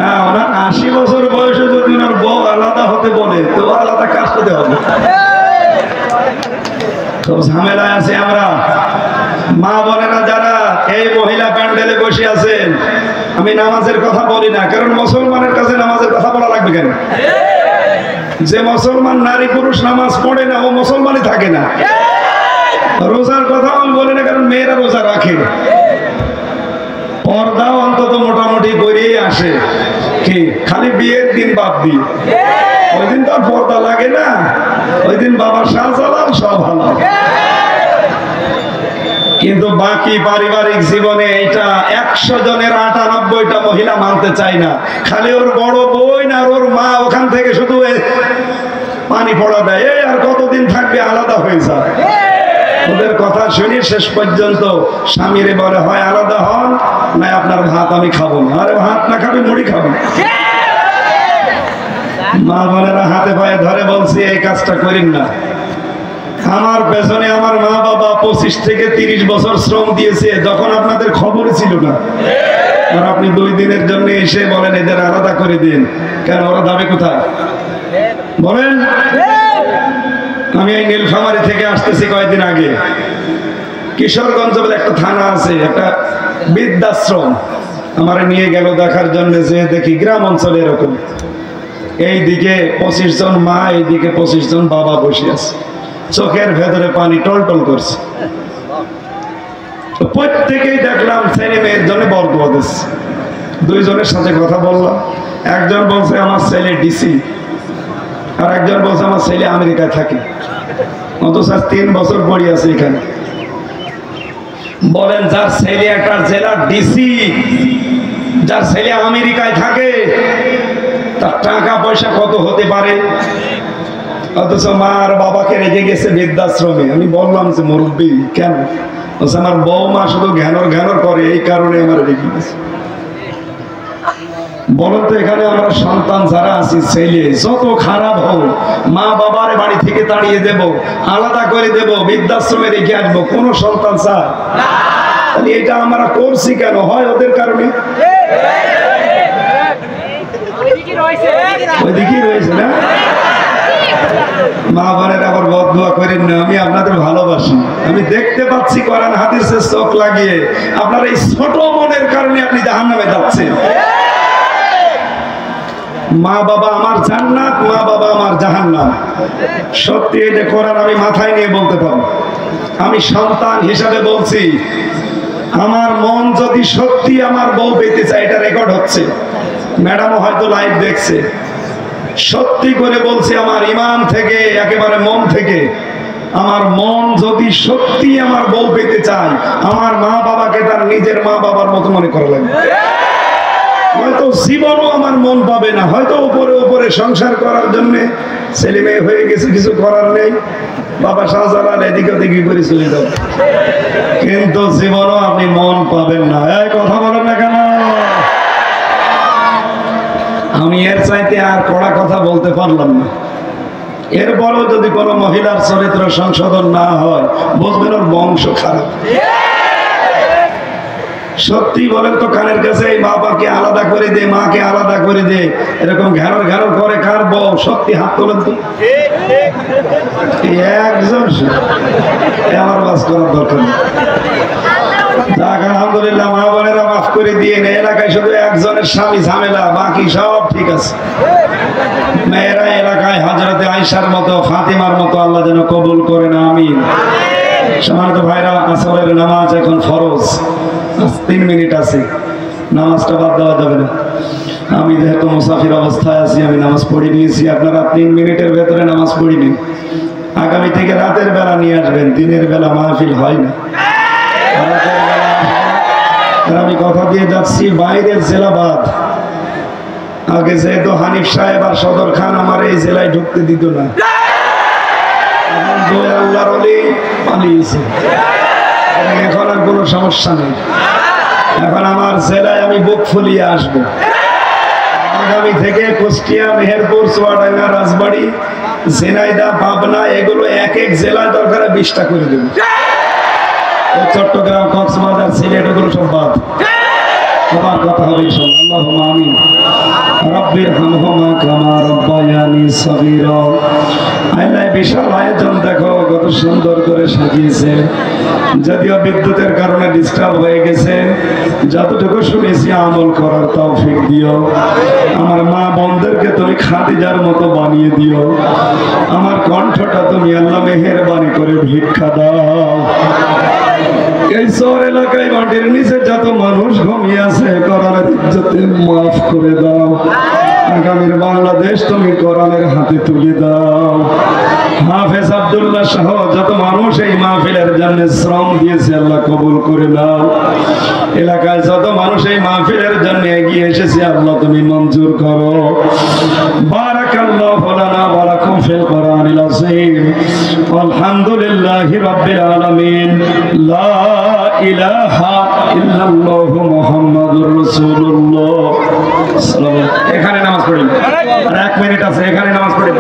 B: না। ওনার 80 বছর বয়সে যদি ওনার বউ আলাদা হতে বলে, তো আলাদা কাজ করতে হবে। খুব ঝামেলায় আছে আমরা। মা বোনেরা যারা এই মহিলা প্যান্ডেলে বসে আছেন, আমি নামাজের কথা বলি না, কারণ মুসলমানের কাছে নামাজের কথা বলা লাগবে কেন? যে মুসলমান নারী পুরুষ নামাজ পড়ে না, ও মুসলমানই থাকে না। রোজার কথা আমি বলি না, কারণ মেয়েরা রোজা রাখে, পর্দাও অন্তত মোটামুটি করেই আসে। কি খালি বিয়ের দিন বাদ দিয়ে, ওই দিন তো আর পর্দা লাগে না, ওই দিন বাবার শাহজালাল সব ভালো। কিন্তু বাকি পারিবারিক জীবনে এটা 100 জনের 98টা মহিলা মানতে চায় না। খালি ওর বড় বোন আর ওর মা ওখান থেকে শুধু পানি পড়া দেয়, এই আর কতদিন থাকবে, আলাদা হয়ে যায়। ওদের কথা শুনি শেষ পর্যন্ত স্বামীরে বলে, হয় আলাদা হন, না আপনার ভাত আমি খাবো না। আরে ভাত না খাবি, মুড়ি খাবো। মা বোনেরা হাতে পায়ে ধরে বলছি, এই কাজটা করেন না। আমার পেছনে আমার মা বাবা 25 থেকে 30 বছর শ্রম দিয়েছে, যখন আপনাদের খবরই ছিল না। আর আপনি 2 দিনের জন্য এসে বলেন এদের আলাদা করে দিন, কেন? ওরা যাবে কোথায় বলেন? আমি এই নীলফামারী থেকে আসতেছি কয়েকদিন আগে, কিশোরগঞ্জ বলে একটা থানা আছে, একটা বৃদ্ধাশ্রম আমার নিয়ে গেল দেখার জন্য। যে দেখি গ্রাম অঞ্চলে এরকম, এইদিকে 25 জন মা, এইদিকে 25 জন বাবা বসে আছে, চোখের ভেতরে পানি টলটল করছে। প্রত্যেকেই দেখলাম ছেলে মেয়ের জন্য বরদোয়া দিচ্ছে। 2 জনের সাথে কথা বললাম, একজন বলছে আমার ছেলে ডিসি, আর একজন বলছে আমার ছেলে আমেরিকায় থাকে, অথচ 3 বছর পড়ি আছে এখানে। বলেন, যার ছেলে একটা জেলার ডিসি, যার ছেলে আমেরিকায় থাকে, তার টাকা পয়সা কত হতে পারে? অথচ মা আর বাবাকে রেখে গেছে বৃদ্ধাশ্রমে। আমি বললাম যে মুরব্বী কেন? বলছে আমার বৌমা শুধু ঘ্যানর করে, এই কারণে আমার রেখে গেছে। বলেন তো এখানে আমরা সন্তান যারা আছি, ছেলে যত খারাপ হোক, মা বাবার বাড়ি থেকে তাড়িয়ে দেব, আলাদা করে দেব, বৃদ্ধাশ্রমে রেখে আসবো, কোন সন্তান চায়? তাহলে এটা আমরা করছি কেন? হয় ওদের কারণে, ওইদিকেই রয়েছে না। মা বোনের আবার বদদুয়া করেন না, আমি আপনাদের ভালোবাসি। আমি দেখতে পাচ্ছি কোরআন হাদিসের চোখ লাগিয়ে আপনার এই ছোট মনের কারণে আপনি জাহান্নামে যাচ্ছেন। মা বাবা আমার জান্নাত, মা বাবা আমার জাহান্নাম। সত্যি এই যে কোরআন আমি মাথায় নিয়ে বলতে পারবো। আমি সন্তান হিসাবে বলছি, আমার মন যদি সত্যি আমার বউ পেতে চায়, এটা রেকর্ড হচ্ছে, ম্যাডামও হয়তো লাইভ দেখছে। সত্যি করে বলছি, আমার ইমান থেকে, একেবারে মন থেকে, আমার মন যদি সত্যি আমার বউ পেতে চায়, আমার মা বাবাকে তার নিজের মা বাবার মতো মনে করা লাগবে। হয়তো জীবনও আমার মন পাবে না, হয়তো উপরে উপরে সংসার করার জন্য ছেলে মেয়ে হয়ে গেছে, কিছু করার নেই, বাবা শাহজালাল এদিকে ওদিকে করে চলে যাবে, কিন্তু জীবনও আপনি মন পাবেন না। এই কথা বলেন না কেন? আমি এর চাইতে আর কড়া কথা বলতে পারলাম না। এরপরও যদি কোনো মহিলার চরিত্র সংশোধন না হয়, বুঝবেন ওর বংশ খারাপ। সত্যি বলেন তো, কানের কাছে এই বাবাকে আলাদা করে দে, মাকে আলাদা করে দে, এরকম ঘ্যানর করে কার বউ? সত্যি হাত তোলেন তো। একজন আমার বাস করার দরকার নেই। আলহামদুলিল্লাহ, মা বোনেরা মাফ করে দিয়ে, এলাকায় শুধু একজনের স্বামী ঝামেলা, বাকি সব ঠিক আছে। মেয়েরা এলাকায় হযরতে আয়েশার মতো, ফাতিমার মতো আল্লাহ যেন কবুল করেন, আমিন। সম্মানিত ভাইরা, আসরের নামাজ এখন ফরজ, 3 মিনিট আছে, নামাজটা বাদ দেওয়া যাবে না। আমি যেহেতু মুসাফির অবস্থায় আছি, আমি নামাজ পড়ে নিয়েছি। আপনারা 3 মিনিটের ভেতরে নামাজ পড়ে নিন। আগামী থেকে রাতের বেলা নিয়ে আসবেন, দিনের বেলা মাহফিল হয় না। আমি কথা দিয়ে যাচ্ছি, বাইরের জেলা বাদ। আগে যেহেতু হানিফ সাহেব আর সদর খান আমার এই জেলায় ঢুকতে দিত না, আল্লাহর ওলি পালিয়েছে, এখন আর কোনো সমস্যা নেই। এখন আমার জেলায় আমি বুক ফুলিয়ে আসবো। আগামী থেকে কুষ্টিয়া, মেহেরপুর, চুয়াডাঙ্গা, রাজবাড়ী, ঝিনাইদহ, পাবনা, এগুলো এক এক জেলায় দরকার 20টা করে দেব। চট্টগ্রাম, কক্সবাজার, সিলেট, এগুলো সব বাদ। আমার কথা হবে সব। আল্লাহুম্মা আমিন। রব্বির হামহুমা কামা রব্বায়ানি সগীরা। আল্লাহ বিশাল আয়োজন দেখো, কত সুন্দর করে সাজিয়েছে। যদিও বিদ্যুতের কারণে ডিস্টার্ব হয়ে গেছে, যতটুকু শুনেছি আমল করার তৌফিক দিও। আমার মা বোনদেরকে তুমি খাদিজার মতো বানিয়ে দিও। আমার কণ্ঠটা তুমি আল্লাহ মেহেরবানি করে ভিক্ষা দাও। এই শহর এলাকায় মাটির নিচে যত মানুষ ঘুমিয়ে আছে, কোরআনের ইজ্জতে মাফ করে দাও। আগামীর বাংলাদেশ তুমি কোরআনের হাতে তুলে দাও। হাফেজ আব্দুল্লাহ সহ যত মানুষ এই মাহফিলের জন্য শ্রম দিয়েছে, আল্লাহ কবুল করে নাও। এলাকায় যত মানুষ এই মাহফিলের জন্য এগিয়ে এসেছে, আল্লাহ তুমি মঞ্জুর করো। বারাকাল্লাহু লানা ওয়া লাকুম ফিল কোরআনিল আযীম। আলহামদুলিল্লাহি রাব্বিল আলামিন। লা ইলাহা ইল্লাল্লাহু মুহাম্মাদুর রাসূলুল্লাহ। এখানে নামাজ পড়ি, আর 1 মিনিট আছে, এখানে নামাজ পড়ি।